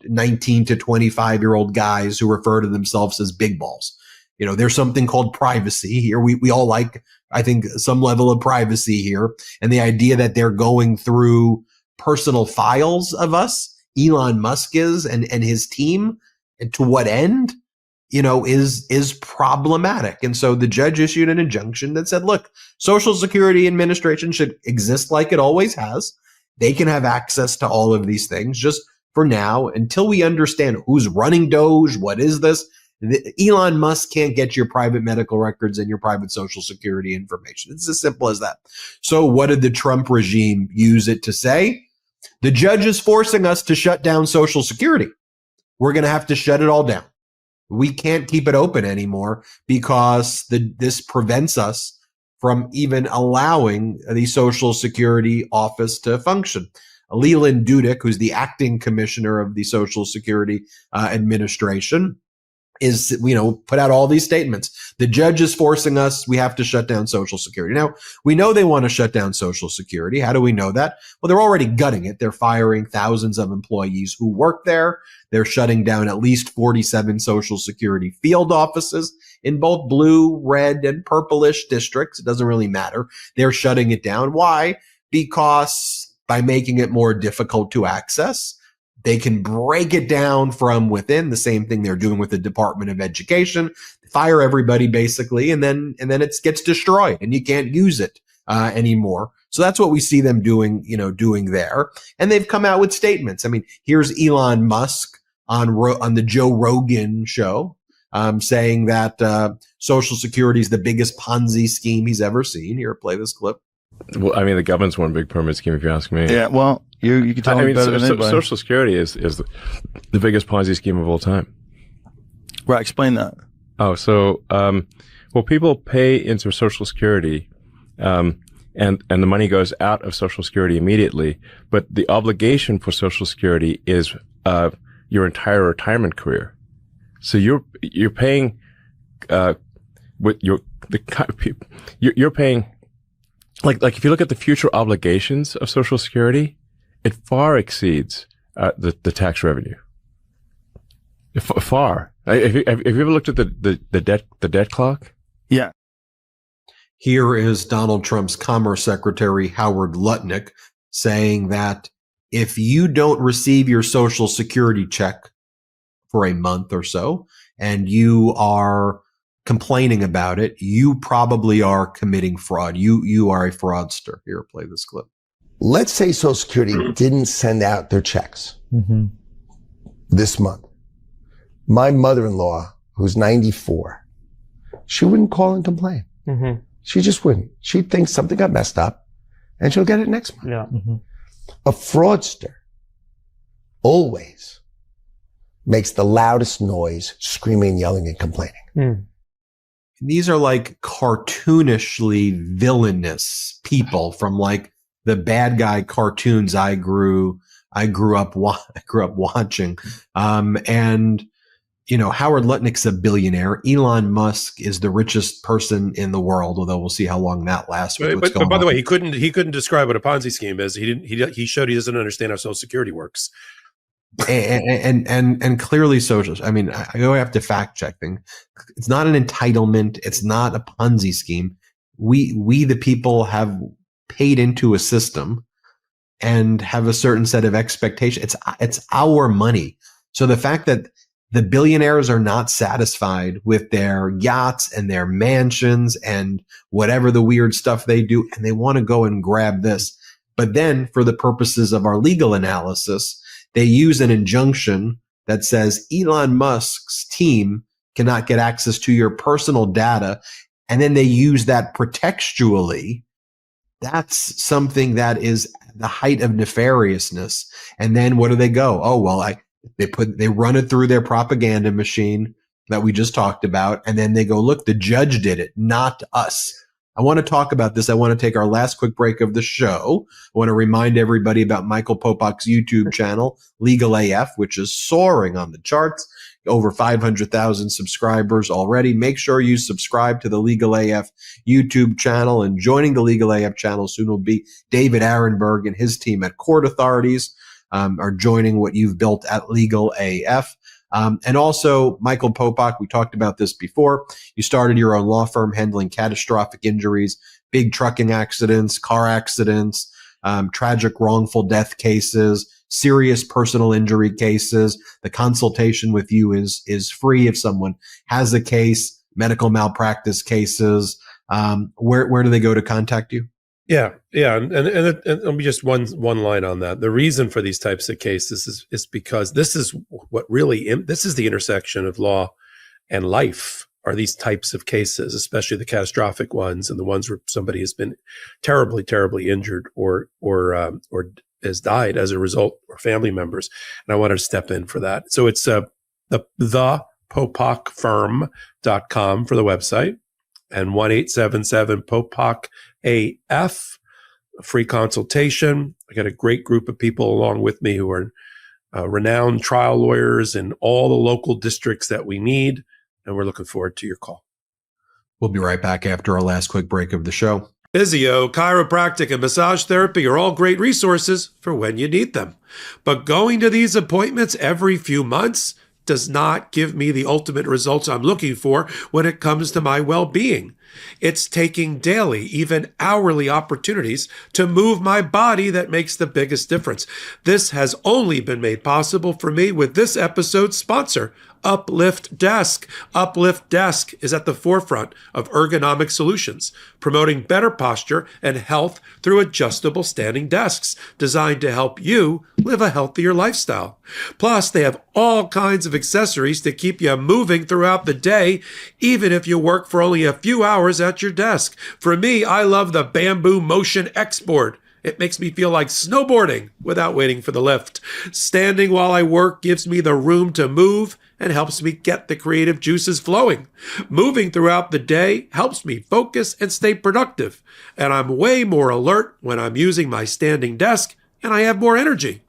19 to 25-year-old guys who refer to themselves as big balls. You know, there's something called privacy here. We all like, I think, some level of privacy here. And the idea that they're going through personal files of us, Elon Musk is, and his team, and to what end, you know, is problematic. And so the judge issued an injunction that said, look, Social Security Administration should exist like it always has. They can have access to all of these things just for now, until we understand who's running Doge, what is this? Elon Musk can't get your private medical records and your private Social Security information. It's as simple as that. So what did the Trump regime use it to say? The judge is forcing us to shut down Social Security. We're going to have to shut it all down. We can't keep it open anymore because this prevents us from even allowing the Social Security office to function. Leland Dudick, who's the acting commissioner of the Social Security Administration, is, you know, put out all these statements. The judge is forcing us. We have to shut down Social Security. Now, we know they want to shut down Social Security. How do we know that? Well, they're already gutting it. They're firing thousands of employees who work there. They're shutting down at least 47 Social Security field offices in both blue, red, and purplish districts. It doesn't really matter. They're shutting it down. Why? Because by making it more difficult to access, they can break it down from within. The same thing they're doing with the Department of Education. Fire everybody basically, and then it gets destroyed, and you can't use it anymore. So that's what we see them doing there. And they've come out with statements. I mean, here's Elon Musk on the Joe Rogan show saying that Social Security is the biggest Ponzi scheme he's ever seen. Here, play this clip. Well, I mean, the government's one big pyramid scheme, if you ask me. Yeah, well, you can tell me better than anybody. Social Security is the biggest Ponzi scheme of all time. Right, explain that. Oh, so, well, people pay into Social Security, and the money goes out of Social Security immediately, but the obligation for Social Security is your entire retirement career. So you're paying with you're paying. Like if you look at the future obligations of Social Security, it far exceeds the tax revenue. Far. Have you ever looked at the debt clock? Yeah. Here is Donald Trump's Commerce Secretary Howard Lutnick saying that if you don't receive your Social Security check for a month or so, and you are complaining about it, you probably are committing fraud. You are a fraudster. Here, play this clip. Let's say Social Security didn't send out their checks this month. My mother-in-law, who's 94, she wouldn't call and complain. She just wouldn't. She'd think something got messed up, and she'll get it next month. Yeah. A fraudster always makes the loudest noise, screaming, yelling, and complaining. These are like cartoonishly villainous people from like the bad guy cartoons I grew up watching. And you know, Howard Lutnick's a billionaire. Elon Musk is the richest person in the world, although we'll see how long that lasts. But by the way, he couldn't describe what a Ponzi scheme is. He showed he doesn't understand how Social Security works. and clearly social. I mean, I go have to fact check things. It's not an entitlement. It's not a Ponzi scheme. We the people have paid into a system and have a certain set of expectations. It's our money. So the fact that the billionaires are not satisfied with their yachts and their mansions and whatever the weird stuff they do, and they want to go and grab this. But then for the purposes of our legal analysis, they use an injunction that says Elon Musk's team cannot get access to your personal data. And then they use that pretextually. That's something that is the height of nefariousness. And then what do they go? Oh, well, they run it through their propaganda machine that we just talked about. And then they go, look, the judge did it, not us. I want to talk about this. I want to take our last quick break of the show. I want to remind everybody about Michael Popok's YouTube channel, Legal AF, which is soaring on the charts. Over 500,000 subscribers already. Make sure you subscribe to the Legal AF YouTube channel, and joining the Legal AF channel soon will be David Arenberg and his team at Court Authorities are joining what you've built at Legal AF. And also Michael Popok, we talked about this before. You started your own law firm handling catastrophic injuries, big trucking accidents, car accidents, tragic wrongful death cases, serious personal injury cases. The consultation with you is free if someone has a case, medical malpractice cases. Where do they go to contact you? Yeah. And let me just one line on that. The reason for these types of cases is because this is the intersection of law and life, are these types of cases, especially the catastrophic ones and the ones where somebody has been terribly, terribly injured or has died as a result, or family members. And I wanted to step in for that. So it's the popokfirm.com for the website, and 1-877-POPOK-AF, a free consultation. I got a great group of people along with me who are renowned trial lawyers in all the local districts that we need, and we're looking forward to your call. We'll be right back after our last quick break of the show. Physio, chiropractic, and massage therapy are all great resources for when you need them. But going to these appointments every few months does not give me the ultimate results I'm looking for when it comes to my well-being. It's taking daily, even hourly opportunities to move my body that makes the biggest difference. This has only been made possible for me with this episode's sponsor, Uplift Desk. Uplift Desk is at the forefront of ergonomic solutions, promoting better posture and health through adjustable standing desks designed to help you live a healthier lifestyle. Plus, they have all kinds of accessories to keep you moving throughout the day, even if you work for only a few hours at your desk. For me, I love the Bamboo Motion X board. It makes me feel like snowboarding without waiting for the lift. Standing while I work gives me the room to move and helps me get the creative juices flowing. Moving throughout the day helps me focus and stay productive. And I'm way more alert when I'm using my standing desk, and I have more energy.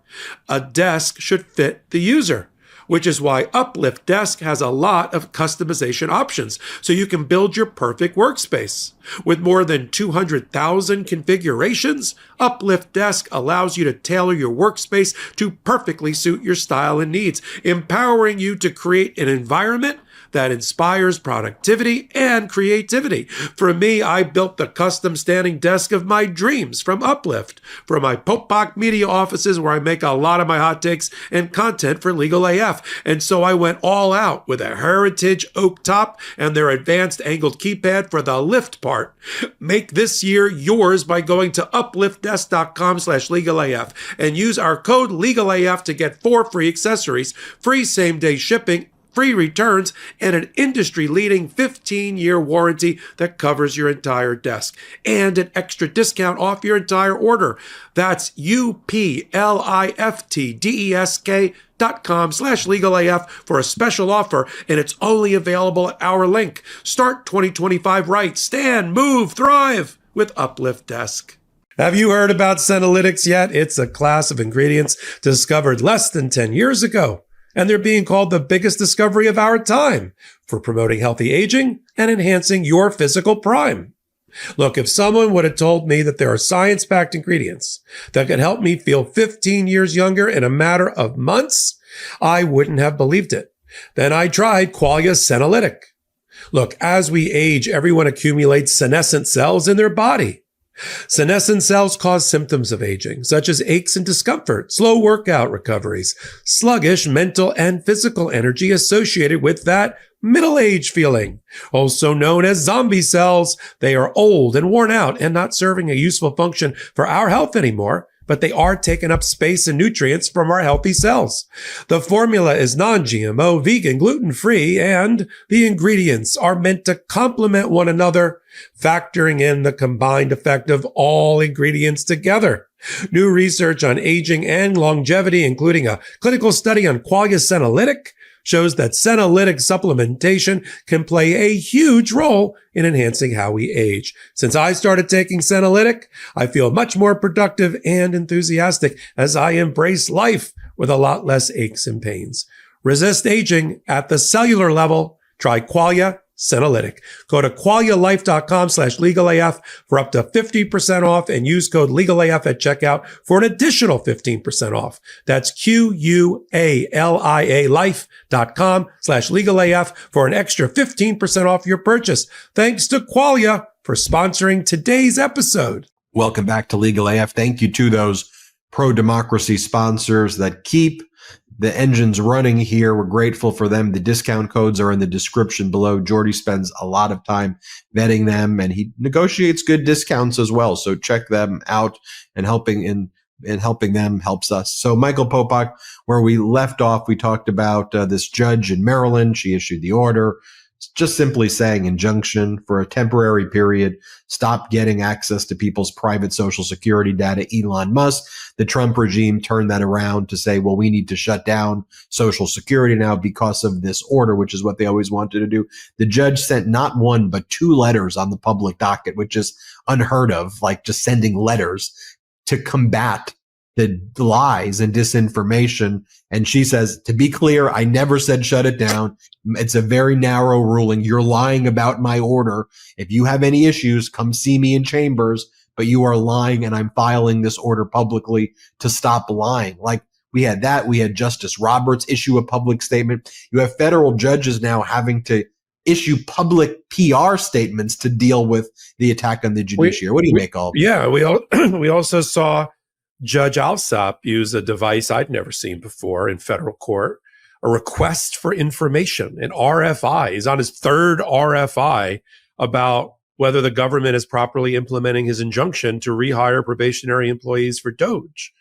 A desk should fit the user, which is why Uplift Desk has a lot of customization options, so you can build your perfect workspace. With more than 200,000 configurations, Uplift Desk allows you to tailor your workspace to perfectly suit your style and needs, empowering you to create an environment that inspires productivity and creativity. For me, I built the custom standing desk of my dreams from Uplift for my Popok media offices, where I make a lot of my hot takes and content for Legal AF. And so I went all out with a heritage oak top and their advanced angled keypad for the lift part. Make this year yours by going to upliftdesk.com/legalaf and use our code LegalAF to get 4 free accessories, free same-day shipping, free returns, and an industry-leading 15-year warranty that covers your entire desk, and an extra discount off your entire order. That's upliftdesk.com/legalaf for a special offer, and it's only available at our link. Start 2025 right. Stand, move, thrive with Uplift Desk. Have you heard about Senolytics yet? It's a class of ingredients discovered less than 10 years ago, and they're being called the biggest discovery of our time for promoting healthy aging and enhancing your physical prime. Look, if someone would have told me that there are science-backed ingredients that could help me feel 15 years younger in a matter of months, I wouldn't have believed it. Then I tried Qualia Senolytic. Look, as we age, everyone accumulates senescent cells in their body. Senescent cells cause symptoms of aging, such as aches and discomfort, slow workout recoveries, sluggish mental and physical energy associated with that middle age feeling. Also known as zombie cells, they are old and worn out and not serving a useful function for our health anymore, but they are taking up space and nutrients from our healthy cells. The formula is non-GMO, vegan, gluten-free, and the ingredients are meant to complement one another, factoring in the combined effect of all ingredients together. New research on aging and longevity, including a clinical study on Qualia Senolytic, shows that senolytic supplementation can play a huge role in enhancing how we age. Since I started taking senolytic, I feel much more productive and enthusiastic as I embrace life with a lot less aches and pains. Resist aging at the cellular level. Try Qualia Senolytic. Go to qualialife.com/legalaf for up to 50% off and use code legalaf at checkout for an additional 15% off. That's QUALIA life.com/legalaf for an extra 15% off your purchase. Thanks to Qualia for sponsoring today's episode. Welcome back to Legal AF. Thank you to those pro-democracy sponsors that keep the engines running here. We're grateful for them. The discount codes are in the description below. Jordy spends a lot of time vetting them, and he negotiates good discounts as well. So check them out, and helping them helps us. So Michael Popok, where we left off, we talked about this judge in Maryland. She issued the order, just simply saying injunction for a temporary period. Stop getting access to people's private social security data. Elon Musk, the Trump regime, turned that around to say, well, we need to shut down social security now because of this order, which is what they always wanted to do. The judge sent not one, but 2 letters on the public docket, which is unheard of, like just sending letters to combat the lies and disinformation. And she says, to be clear, I never said shut it down. It's a very narrow ruling. You're lying about my order. If you have any issues, come see me in chambers, but you are lying, and I'm filing this order publicly to stop lying. Like, we had that. We had Justice Roberts issue a public statement. You have federal judges now having to issue public PR statements to deal with the attack on the judiciary. What do you make of it? Yeah, we also saw Judge Alsop use a device I'd never seen before in federal court, a request for information, an RFI. He's on his 3rd RFI about whether the government is properly implementing his injunction to rehire probationary employees for Doge.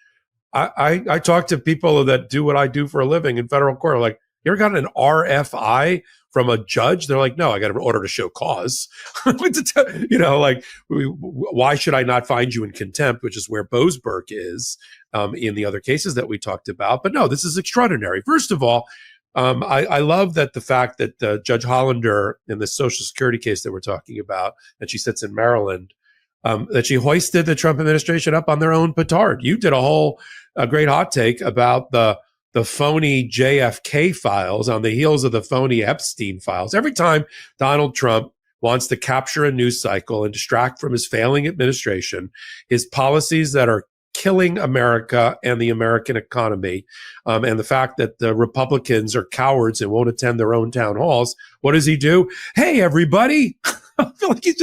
I talk to people that do what I do for a living in federal court. Like, you ever got an RFI from a judge? They're like, no, I got an order to show cause. Why should I not find you in contempt, which is where Boasberg is in the other cases that we talked about. But no, this is extraordinary. First of all, I love that the fact that Judge Hollander in the Social Security case that we're talking about, and she sits in Maryland, that she hoisted the Trump administration up on their own petard. You did a great hot take about the phony JFK files on the heels of the phony Epstein files. Every time Donald Trump wants to capture a news cycle and distract from his failing administration, his policies that are killing America and the American economy, and the fact that the Republicans are cowards and won't attend their own town halls, what does he do? Hey, everybody. I feel like he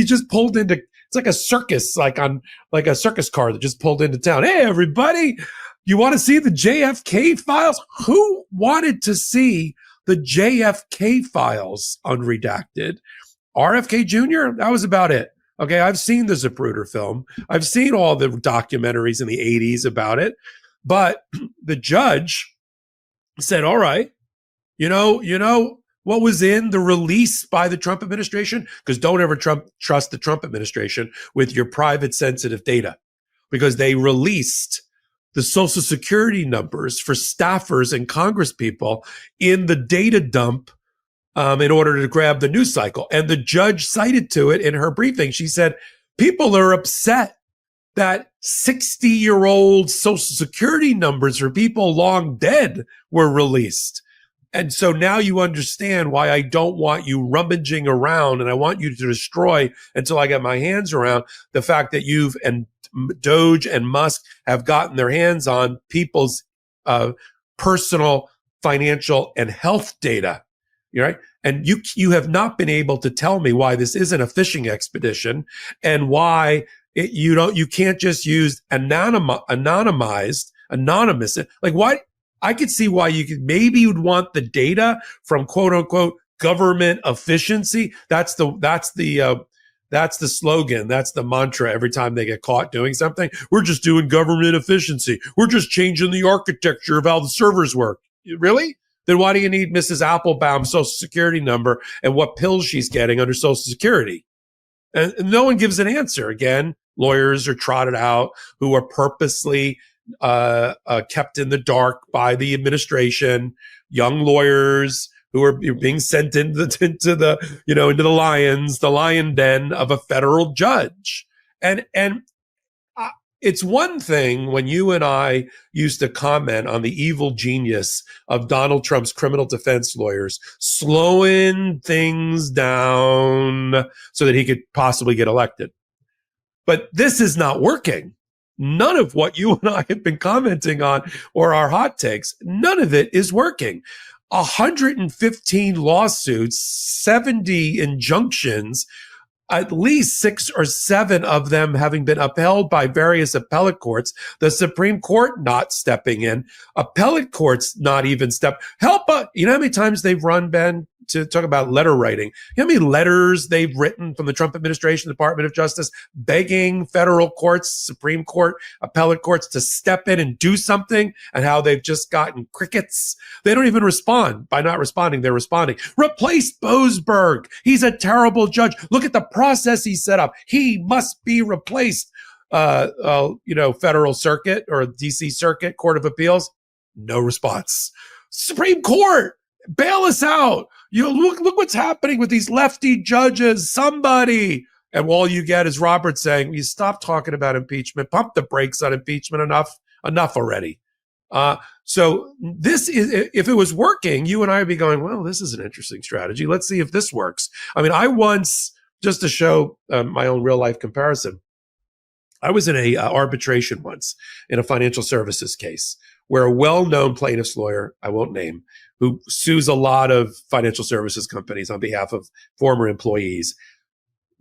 just pulled into, it's like a circus, like a circus car that just pulled into town. Hey, everybody. You want to see the JFK files? Who wanted to see the JFK files unredacted? RFK Jr.? That was about it. Okay, I've seen the Zapruder film. I've seen all the documentaries in the 80s about it. But the judge said, all right, you know what was in the release by the Trump administration? Because don't ever trust the Trump administration with your private sensitive data, because they released the Social Security numbers for staffers and Congress people in the data dump in order to grab the news cycle. And the judge cited to it in her briefing. She said, people are upset that 60-year-old Social Security numbers for people long dead were released. And so now you understand why I don't want you rummaging around, and I want you to destroy until I get my hands around the fact that you've and Doge and Musk have gotten their hands on people's personal, financial, and health data. Right? And you have not been able to tell me why this isn't a fishing expedition, and why you can't just use anonymous. Like, why? I could see why maybe you'd want the data from quote unquote government efficiency. That's the slogan. That's the mantra every time they get caught doing something. We're just doing government efficiency. We're just changing the architecture of how the servers work. Really? Then why do you need Mrs. Applebaum's social security number and what pills she's getting under social security? And no one gives an answer. Again, lawyers are trotted out who are purposely kept in the dark by the administration, young lawyers who are being sent into the lion den of a federal judge. And it's one thing when you and I used to comment on the evil genius of Donald Trump's criminal defense lawyers slowing things down so that he could possibly get elected. But this is not working. None of what you and I have been commenting on or our hot takes, none of it is working. 115 lawsuits, 70 injunctions, at least 6 or 7 of them having been upheld by various appellate courts, the Supreme Court not stepping in, appellate courts not even you know how many times they've run, Ben, to talk about letter writing? You know how many letters they've written from the Trump administration, Department of Justice, begging federal courts, Supreme Court, appellate courts to step in and do something, and how they've just gotten crickets? They don't even respond. By not responding, they're responding. Replace Boesberg. He's a terrible judge. Look at the process he set up. He must be replaced. Federal Circuit or DC Circuit, Court of Appeals, no response. Supreme Court, bail us out. Look what's happening with these lefty judges. Somebody. And all you get is Robert saying, you stop talking about impeachment, pump the brakes on impeachment. Enough already. So this is, if it was working, you and I would be going, well, this is an interesting strategy. Let's see if this works. I mean, I once, just to show my own real life comparison, I was in a arbitration once in a financial services case where a well-known plaintiff's lawyer, I won't name, who sues a lot of financial services companies on behalf of former employees,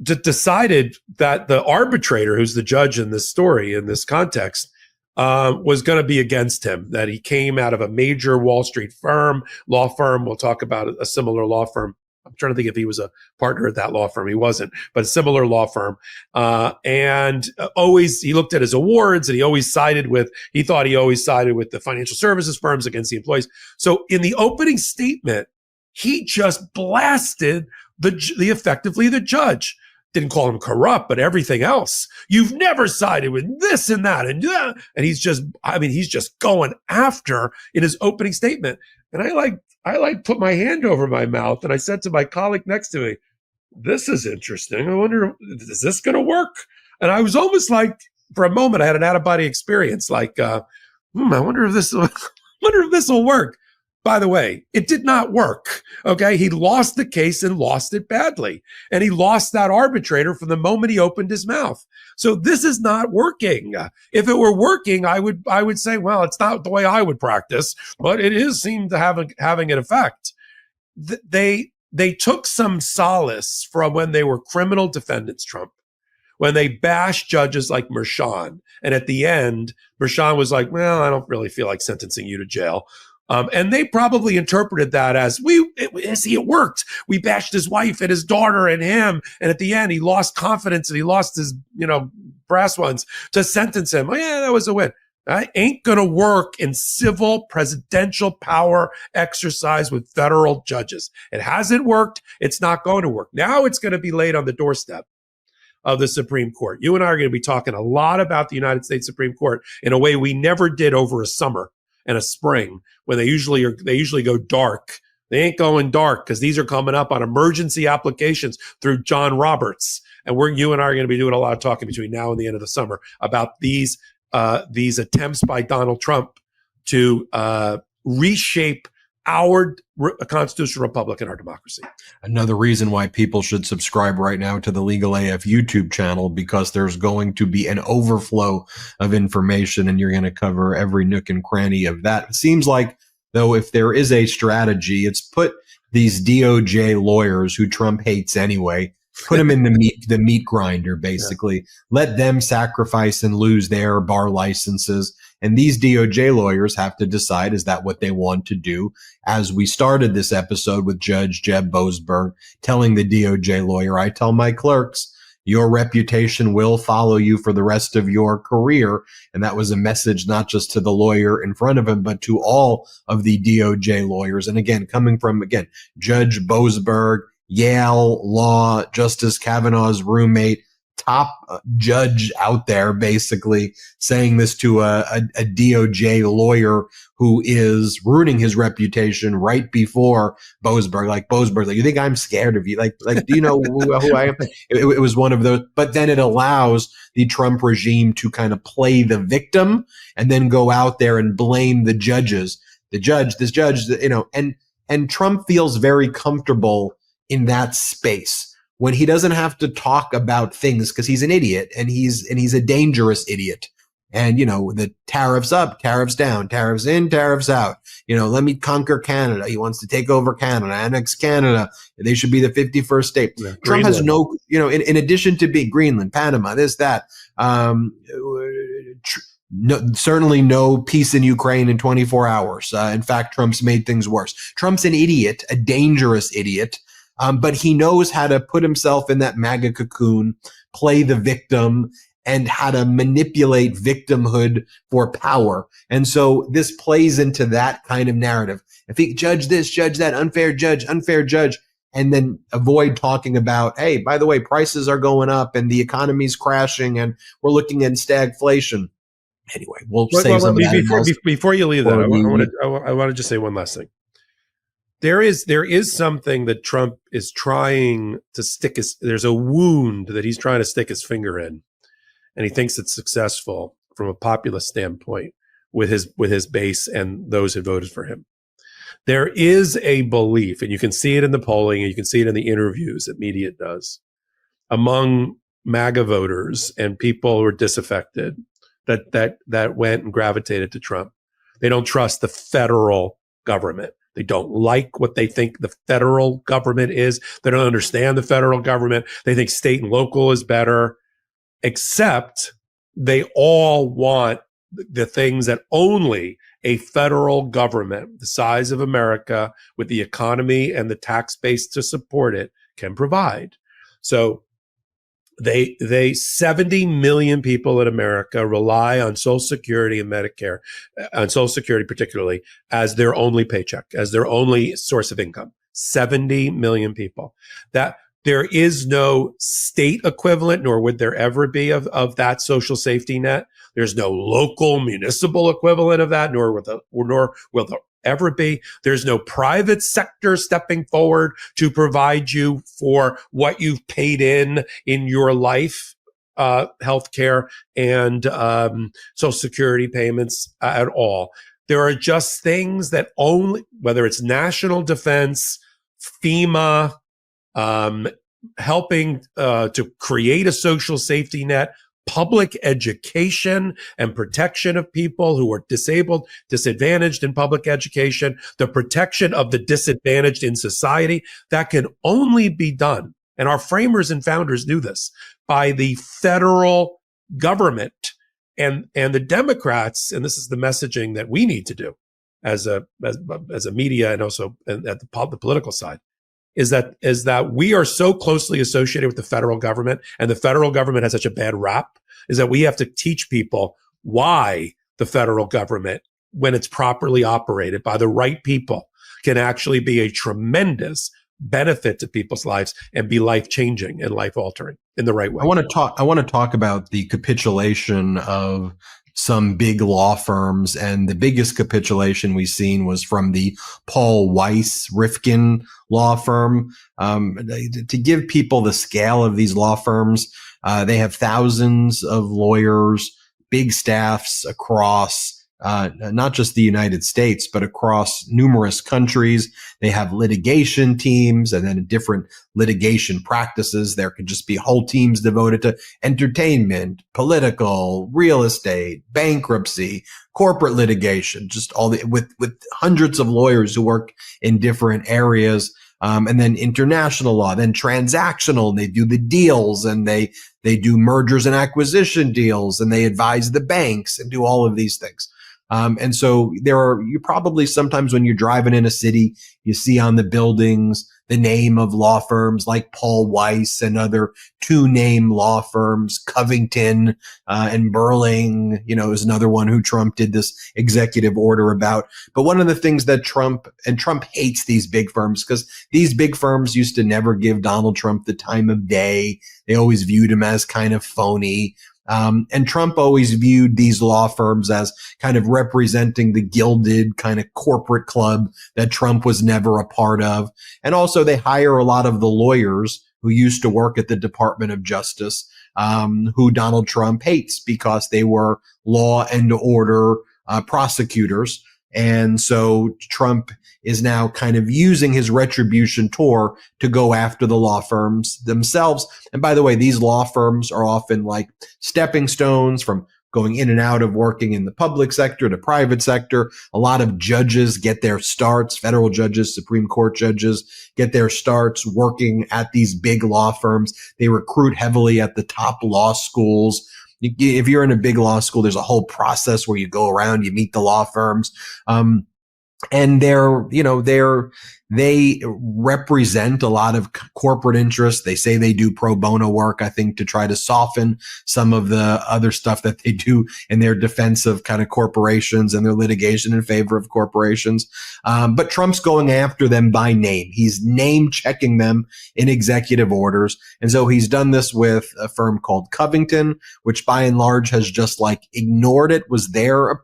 decided that the arbitrator, who's the judge in this story, in this context, was going to be against him, that he came out of a major Wall Street law firm. We'll talk about a similar law firm. I'm trying to think if he was a partner at that law firm. He wasn't, but a similar law firm. And always, he looked at his awards and he thought he always sided with the financial services firms against the employees. So in the opening statement, he just blasted effectively the judge. Didn't call him corrupt, but everything else. You've never sided with this and that. And he's just going after in his opening statement. And I put my hand over my mouth and I said to my colleague next to me, this is interesting. I wonder, is this going to work? And I was almost like, for a moment, I had an out-of-body experience. Like, I wonder if this will work. By the way, it did not work. Okay. He lost the case and lost it badly. And he lost that arbitrator from the moment he opened his mouth. So this is not working. If it were working, I would say, well, it's not the way I would practice, but it seemed to having an effect. They took some solace from when they were criminal defendants, Trump, when they bashed judges like Merchan. And at the end, Merchan was like, well, I don't really feel like sentencing you to jail. And they probably interpreted that as, it worked. We bashed his wife and his daughter and him. And at the end, he lost confidence and he lost his, brass ones to sentence him. Oh, yeah, that was a win. That ain't going to work in civil presidential power exercise with federal judges. It hasn't worked. It's not going to work. Now it's going to be laid on the doorstep of the Supreme Court. You and I are going to be talking a lot about the United States Supreme Court in a way we never did over a summer and a spring, when they usually go dark. They ain't going dark because these are coming up on emergency applications through John Roberts. And you and I are going to be doing a lot of talking between now and the end of the summer about these attempts by Donald Trump to reshape our constitutional republic and our democracy. Another reason why people should subscribe right now to the Legal AF YouTube channel, because there's going to be an overflow of information and you're going to cover every nook and cranny of that. It seems like, though, if there is a strategy, it's put these DOJ lawyers who Trump hates anyway, put them in the meat grinder, basically. Yeah. Let them sacrifice and lose their bar licenses. And these DOJ lawyers have to decide, is that what they want to do? As we started this episode with Judge Jeb Boesberg telling the DOJ lawyer, I tell my clerks, your reputation will follow you for the rest of your career. And that was a message not just to the lawyer in front of him, but to all of the DOJ lawyers. And again, coming from, Judge Boesberg, Yale Law, Justice Kavanaugh's roommate, top judge out there, basically saying this to a DOJ lawyer who is ruining his reputation right before Boasberg. Like, Boasberg, like, you think I'm scared of you? Like, do you know who I am? It was one of those, but then it allows the Trump regime to kind of play the victim and then go out there and blame the judges. This judge, and Trump feels very comfortable in that space when he doesn't have to talk about things, because he's an idiot and he's a dangerous idiot. And, the tariffs up, tariffs down, tariffs in, tariffs out. Let me conquer Canada. He wants to take over Canada, annex Canada. They should be the 51st state. Yeah, Trump has no, in addition to being Greenland, Panama, this, that, certainly no peace in Ukraine in 24 hours. In fact, Trump's made things worse. Trump's an idiot, a dangerous idiot. But he knows how to put himself in that MAGA cocoon, play the victim, and how to manipulate victimhood for power. And so this plays into that kind of narrative. If he judge this, judge that, unfair judge, and then avoid talking about, hey, by the way, prices are going up and the economy's crashing and we're looking at stagflation. Anyway, we'll save some of that. Before you leave that, I want to just say one last thing. There is something that Trump is trying to there's a wound that he's trying to stick his finger in, and he thinks it's successful from a populist standpoint with his base and those who voted for him. There is a belief, and you can see it in the polling, and you can see it in the interviews that media does, among MAGA voters and people who are disaffected that went and gravitated to Trump. They don't trust the federal government. They don't like what they think the federal government is. They don't understand the federal government. They think state and local is better, except they all want the things that only a federal government, the size of America, with the economy and the tax base to support it, can provide. So they 70 million people in America rely on Social Security and Medicare, on Social Security particularly, as their only paycheck, as their only source of income. 70 million people. That there is no state equivalent, nor would there ever be of that social safety net. There's no local municipal equivalent of that, nor will there ever be. There's no private sector stepping forward to provide you for what you've paid in your life, healthcare and Social Security payments at all. There are just things that only, whether it's national defense, FEMA, helping to create a social safety net, public education and protection of people who are disabled, disadvantaged in public education, the protection of the disadvantaged in society, that can only be done, and our framers and founders knew this, by the federal government. And the Democrats, and this is the messaging that we need to do as a media and also at the political side, is that we are so closely associated with the federal government, and the federal government has such a bad rap, is that we have to teach people why the federal government, when it's properly operated by the right people, can actually be a tremendous benefit to people's lives and be life-changing and life-altering in the right way. I want to talk about the capitulation of some big law firms, and the biggest capitulation we've seen was from the Paul Weiss Rifkin law firm. To give people the scale of these law firms, they have thousands of lawyers, big staffs across not just the United States, but across numerous countries. They have litigation teams, and then different litigation practices. There could just be whole teams devoted to entertainment, political, real estate, bankruptcy, corporate litigation, just all with hundreds of lawyers who work in different areas. And then international law, then transactional, and they do the deals, and they do mergers and acquisition deals, and they advise the banks and do all of these things. And so you probably sometimes when you're driving in a city, you see on the buildings the name of law firms like Paul Weiss and other two-name law firms, Covington, and Burling, is another one who Trump did this executive order about. But one of the things that Trump hates these big firms, because these big firms used to never give Donald Trump the time of day. They always viewed him as kind of phony. And Trump always viewed these law firms as kind of representing the gilded kind of corporate club that Trump was never a part of. And also they hire a lot of the lawyers who used to work at the Department of Justice, who Donald Trump hates because they were law and order prosecutors. And so Trump is now kind of using his retribution tour to go after the law firms themselves. And by the way, these law firms are often like stepping stones from going in and out of working in the public sector to private sector. A lot of judges get their starts, federal judges, Supreme Court judges get their starts working at these big law firms. They recruit heavily at the top law schools. If you're in a big law school, there's a whole process where you go around, you meet the law firms. And they represent a lot of corporate interests. They say they do pro bono work, I think, to try to soften some of the other stuff that they do in their defense of kind of corporations and their litigation in favor of corporations. But Trump's going after them by name. He's name checking them in executive orders. And so he's done this with a firm called Covington, which by and large has just like ignored it, was their approach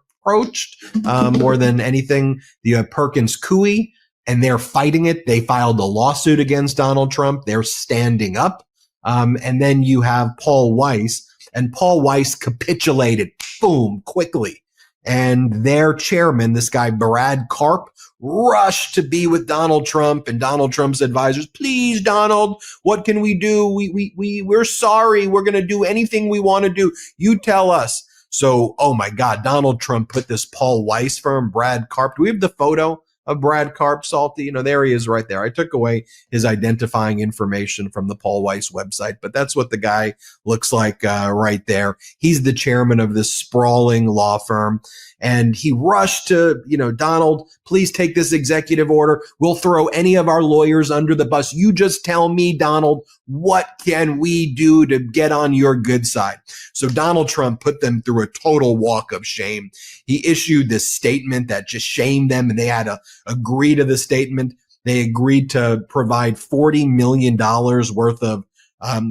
more than anything. You have Perkins Coie, and they're fighting it. They filed a lawsuit against Donald Trump. They're standing up. And then you have Paul Weiss, and Paul Weiss capitulated, boom, quickly. And their chairman, this guy, Brad Karp, rushed to be with Donald Trump and Donald Trump's advisors. Please, Donald, what can we do? We're sorry. We're going to do anything we want to do. You tell us. So, oh my God, Donald Trump put this Paul Weiss firm, Brad Karp. Do we have the photo of Brad Karp, Salty? There he is right there. I took away his identifying information from the Paul Weiss website, but that's what the guy looks like right there. He's the chairman of this sprawling law firm. And he rushed to, Donald, please take this executive order. We'll throw any of our lawyers under the bus. You just tell me, Donald, what can we do to get on your good side? So Donald Trump put them through a total walk of shame. He issued this statement that just shamed them, and they had to agree to the statement. They agreed to provide $40 million worth of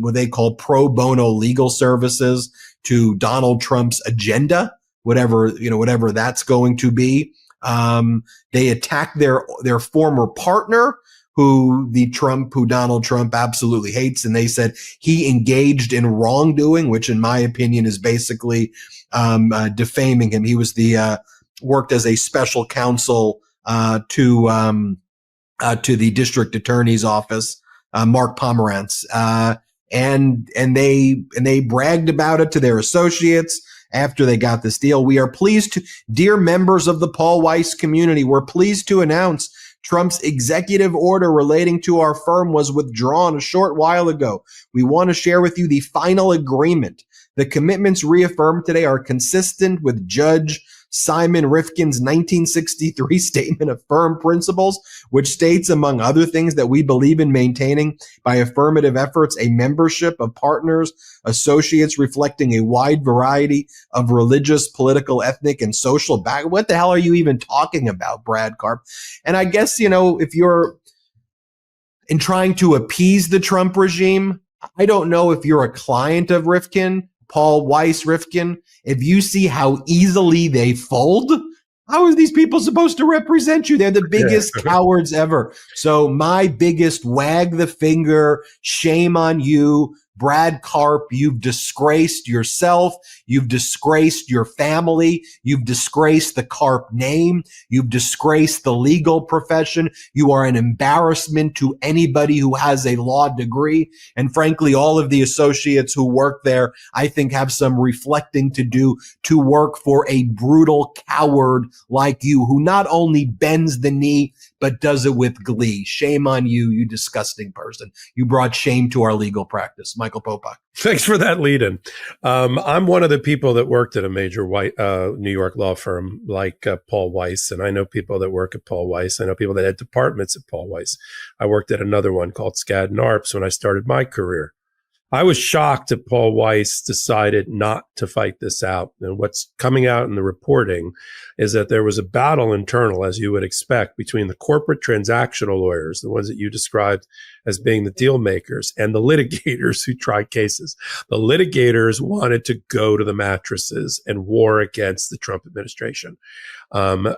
what they call pro bono legal services to Donald Trump's agenda, whatever that's going to be. They attacked their former partner, who Donald Trump absolutely hates. And they said he engaged in wrongdoing, which in my opinion is basically, defaming him. He was worked as a special counsel, to the district attorney's office, Mark Pomerantz. And they bragged about it to their associates after they got this deal. We are pleased to, dear members of the Paul Weiss community, we're pleased to announce Trump's executive order relating to our firm was withdrawn a short while ago. We want to share with you the final agreement. The commitments reaffirmed today are consistent with Judge Simon Rifkin's 1963 statement of firm principles, which states, among other things, that we believe in maintaining by affirmative efforts a membership of partners, associates reflecting a wide variety of religious, political, ethnic, and social background. What the hell are you even talking about, Brad Karp? And I guess, if you're in trying to appease the Trump regime, I don't know if you're a client of Rifkin, Paul Weiss Rifkin, if you see how easily they fold, how are these people supposed to represent you? They're the biggest cowards ever. So my biggest wag the finger, shame on you. Brad Karp, you've disgraced yourself. You've disgraced your family. You've disgraced the Karp name. You've disgraced the legal profession. You are an embarrassment to anybody who has a law degree. And frankly, all of the associates who work there, I think, have some reflecting to do to work for a brutal coward like you, who not only bends the knee, but does it with glee. Shame on you, you disgusting person. You brought shame to our legal practice. Michael Popok. Thanks for that lead-in. I'm one of the people that worked at a major New York law firm like Paul Weiss, and I know people that work at Paul Weiss. I know people that had departments at Paul Weiss. I worked at another one called Skadden Arps when I started my career. I was shocked that Paul Weiss decided not to fight this out. And what's coming out in the reporting is that there was a battle internal, as you would expect, between the corporate transactional lawyers, the ones that you described as being the deal makers, and the litigators who tried cases. The litigators wanted to go to the mattresses and war against the Trump administration.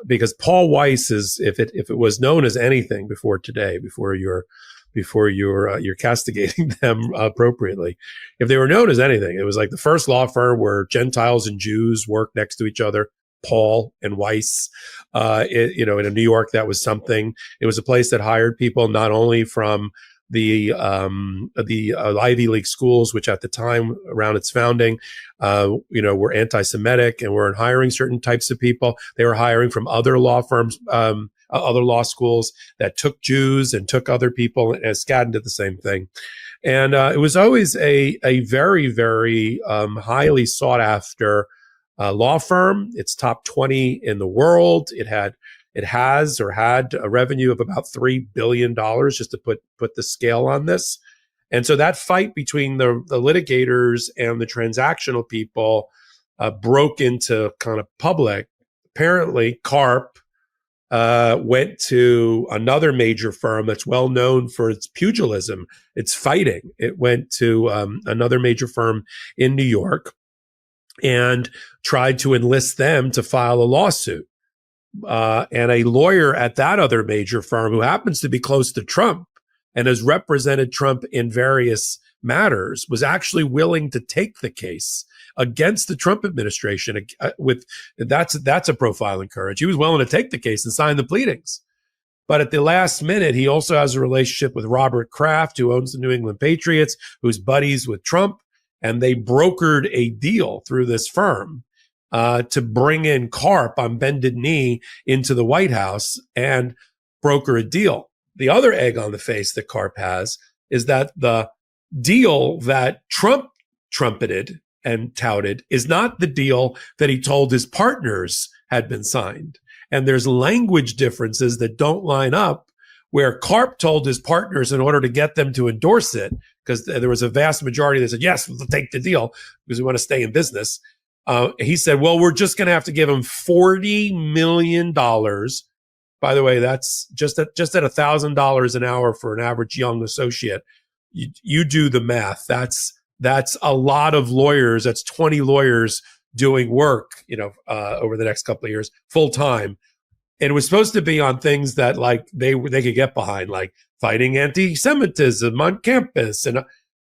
Because Paul Weiss is, if it was known as anything before today, before you're castigating them appropripriately. If they were known as anything, it was like the first law firm where Gentiles and Jews worked next to each other. Paul and Weiss, in New York, that was something. It was a place that hired people not only from the Ivy League schools, which at the time around its founding, were anti-Semitic and weren't hiring certain types of people. They were hiring from other law firms, other law schools that took Jews and took other people, and Skadden did the same thing. And it was always a very, very highly sought after law firm. It's top 20 in the world. It had a revenue of about $3 billion, just to put the scale on this. And so that fight between the litigators and the transactional people broke into kind of public. Apparently, Karp went to another major firm that's well known for its pugilism, its fighting. It went to another major firm in New York and tried to enlist them to file a lawsuit. And a lawyer at that other major firm, who happens to be close to Trump and has represented Trump in various matters, was actually willing to take the case against the Trump administration. That's a profiling courage. He was willing to take the case and sign the pleadings. But at the last minute, he also has a relationship with Robert Kraft, who owns the New England Patriots, who's buddies with Trump. And they brokered a deal through this firm to bring in Karp on bended knee into the White House and broker a deal. The other egg on the face that Karp has is that the deal that Trump trumpeted and touted is not the deal that he told his partners had been signed. And there's language differences that don't line up, where Karp told his partners, in order to get them to endorse it, because there was a vast majority that said, yes, we'll take the deal because we want to stay in business. He said, well, we're just going to have to give him $40 million. By the way, that's just at $1,000 an hour for an average young associate. You do the math. That's a lot of lawyers. That's 20 lawyers doing work, over the next couple of years, full time. And it was supposed to be on things that like they could get behind, like fighting anti-Semitism on campus.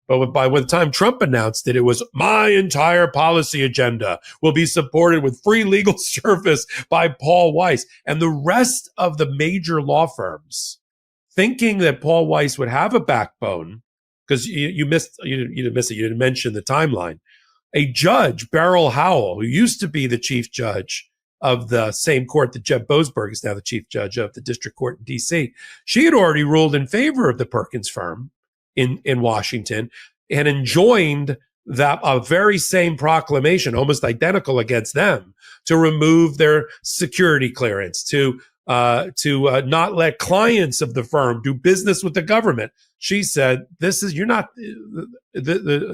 But by the time Trump announced it, it was my entire policy agenda will be supported with free legal service by Paul Weiss. And the rest of the major law firms, thinking that Paul Weiss would have a backbone, because you didn't mention the timeline. A judge, Beryl Howell, who used to be the chief judge of the same court that Judge Boesberg is now the chief judge of, the district court in D.C., she had already ruled in favor of the Perkins firm in Washington and enjoined that a very same proclamation, almost identical against them, to remove their security clearance, to not let clients of the firm do business with the government. She said, the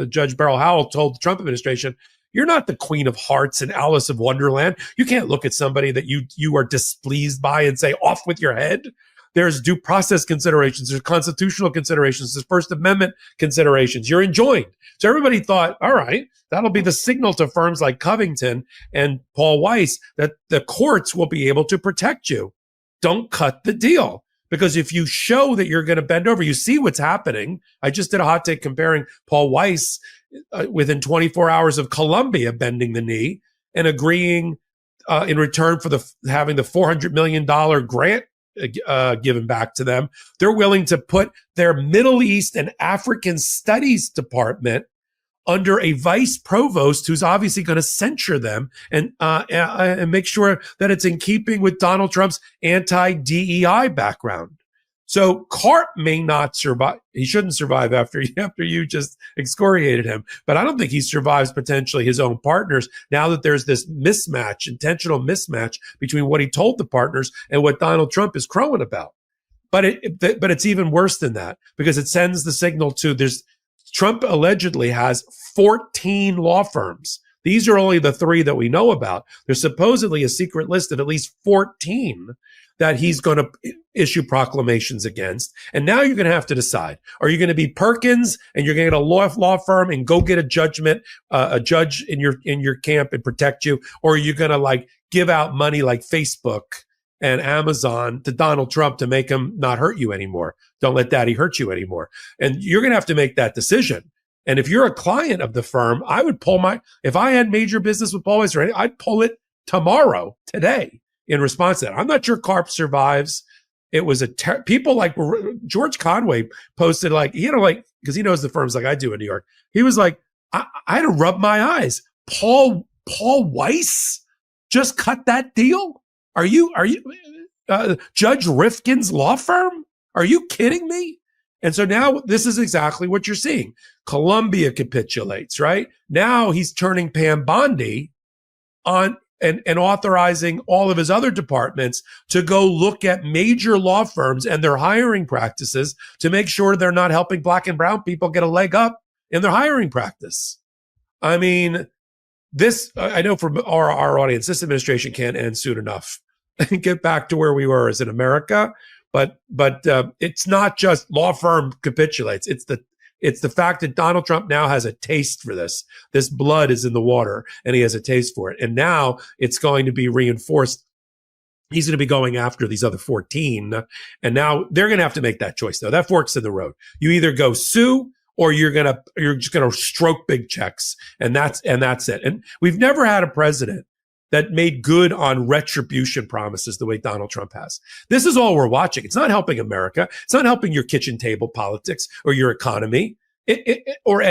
Judge Beryl Howell told the Trump administration, you're not the Queen of Hearts and Alice of Wonderland. You can't look at somebody that you are displeased by and say, off with your head. There's due process considerations. There's constitutional considerations. There's First Amendment considerations. You're enjoined. So everybody thought, all right, that'll be the signal to firms like Covington and Paul Weiss that the courts will be able to protect you. Don't cut the deal. Because if you show that you're going to bend over, you see what's happening. I just did a hot take comparing Paul Weiss within 24 hours of Colombia bending the knee and agreeing in return for having the $400 million grant given back to them. They're willing to put their Middle East and African Studies department under a vice provost who's obviously going to censure them and make sure that it's in keeping with Donald Trump's anti-DEI background. So Karp may not survive. He shouldn't survive after you just excoriated him. But I don't think he survives potentially his own partners now that there's this mismatch, intentional mismatch between what he told the partners and what Donald Trump is crowing about. But it's even worse than that because it sends the signal to Trump allegedly has 14 law firms. These are only the 3 that we know about. There's supposedly a secret list of at least 14 that he's going to issue proclamations against. And now you're going to have to decide, are you going to be Perkins and you're going to get a law firm and go get a judge in your camp and protect you? Or are you going to give out money like Facebook and Amazon to Donald Trump to make him not hurt you anymore? Don't let daddy hurt you anymore. And you're going to have to make that decision. And if you're a client of the firm, I would pull if I had major business with Paul Weiss, I'd pull it today in response to that. I'm not sure Karp survives. It was people like George Conway posted because he knows the firms like I do in New York. He was like, I had to rub my eyes. Paul Weiss just cut that deal. Are you Judge Rifkin's law firm? Are you kidding me? And so now this is exactly what you're seeing. Colombia capitulates, right? Now he's turning Pam Bondi on and authorizing all of his other departments to go look at major law firms and their hiring practices to make sure they're not helping Black and brown people get a leg up in their hiring practice. I mean, I know for our audience, this administration can't end soon enough and get back to where we were as in America. But it's not just law firm capitulates. It's the fact that Donald Trump now has a taste for this. This blood is in the water and he has a taste for it. And now it's going to be reinforced. He's going to be going after these other 14. And now they're going to have to make that choice though. That forks in the road. You either go sue or you're just going to stroke big checks. And that's it. And we've never had a president that made good on retribution promises the way Donald Trump has. This is all we're watching. It's not helping America. It's not helping your kitchen table politics or your economy or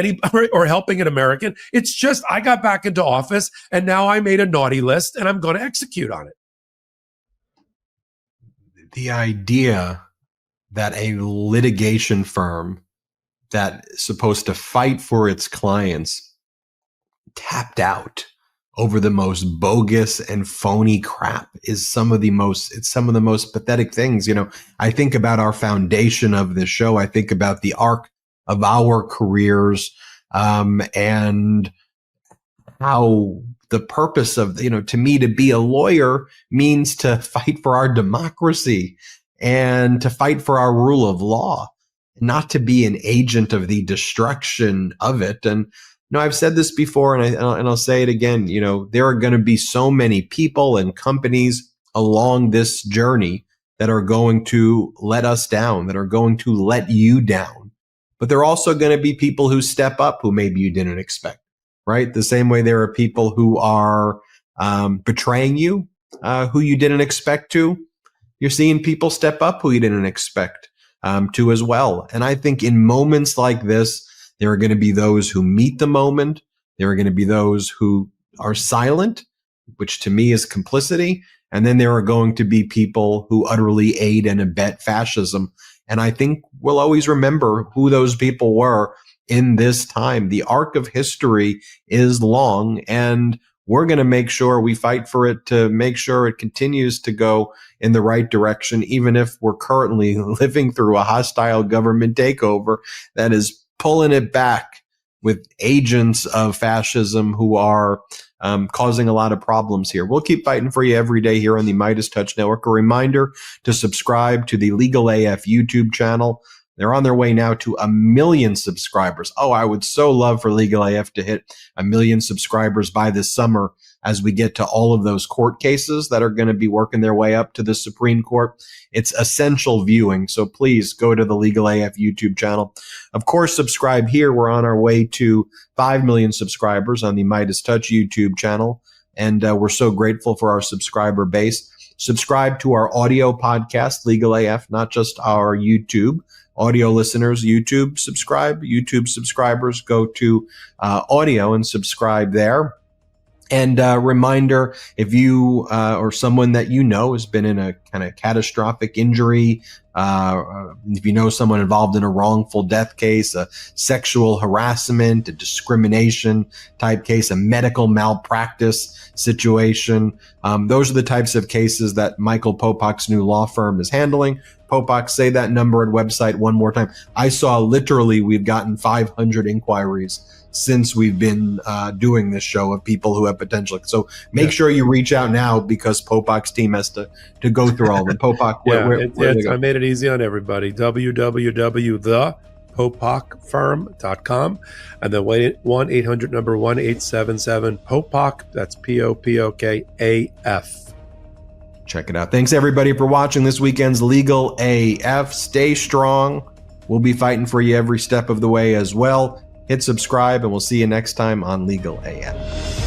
helping an American. It's just, I got back into office and now I made a naughty list and I'm going to execute on it. The idea that a litigation firm that's supposed to fight for its clients tapped out over the most bogus and phony crap is some of the most pathetic things. I think about our foundation of this show. I think about the arc of our careers, and how the purpose of, to me, to be a lawyer means to fight for our democracy and to fight for our rule of law, not to be an agent of the destruction of it. And I've said this before, and I'll say it again. There are going to be so many people and companies along this journey that are going to let us down, that are going to let you down. But there are also going to be people who step up who maybe you didn't expect, right? The same way there are people who are betraying you, who you didn't expect to. You're seeing people step up who you didn't expect to as well. And I think in moments like this, there are going to be those who meet the moment. There are going to be those who are silent, which to me is complicity. And then there are going to be people who utterly aid and abet fascism. And I think we'll always remember who those people were in this time. The arc of history is long, and we're going to make sure we fight for it to make sure it continues to go in the right direction, even if we're currently living through a hostile government takeover that is pulling it back with agents of fascism who are causing a lot of problems here. We'll keep fighting for you every day here on the Midas Touch Network. A reminder to subscribe to the Legal AF YouTube channel. They're on their way now to 1 million subscribers. Oh, I would so love for Legal AF to hit 1 million subscribers by this summer. as we get to all of those court cases that are going to be working their way up to the Supreme Court. It's essential viewing. So please go to the Legal AF YouTube channel. Of course, subscribe here. We're on our way to 5 million subscribers on the Midas Touch YouTube channel. And we're so grateful for our subscriber base. Subscribe to our audio podcast, Legal AF, not just our YouTube. Audio listeners, YouTube subscribe. YouTube subscribers, go to audio and subscribe there. And reminder, if you or someone that you know has been in a kind of catastrophic injury, if you know someone involved in a wrongful death case, a sexual harassment, a discrimination type case, a medical malpractice situation, those are the types of cases that Michael Popok's new law firm is handling. Popok, say that number and website one more time. I saw literally we've gotten 500 inquiries since we've been doing this show of people who have potential. So make sure you reach out now because Popok's team has to go through all of them. Popok, where I made it easy on everybody. www.thepopokfirm.com and then 1-800-1877-POPOK. That's POPOKAF. Check it out. Thanks everybody for watching this weekend's Legal AF. Stay strong. We'll be fighting for you every step of the way as well. Hit subscribe and we'll see you next time on Legal AF.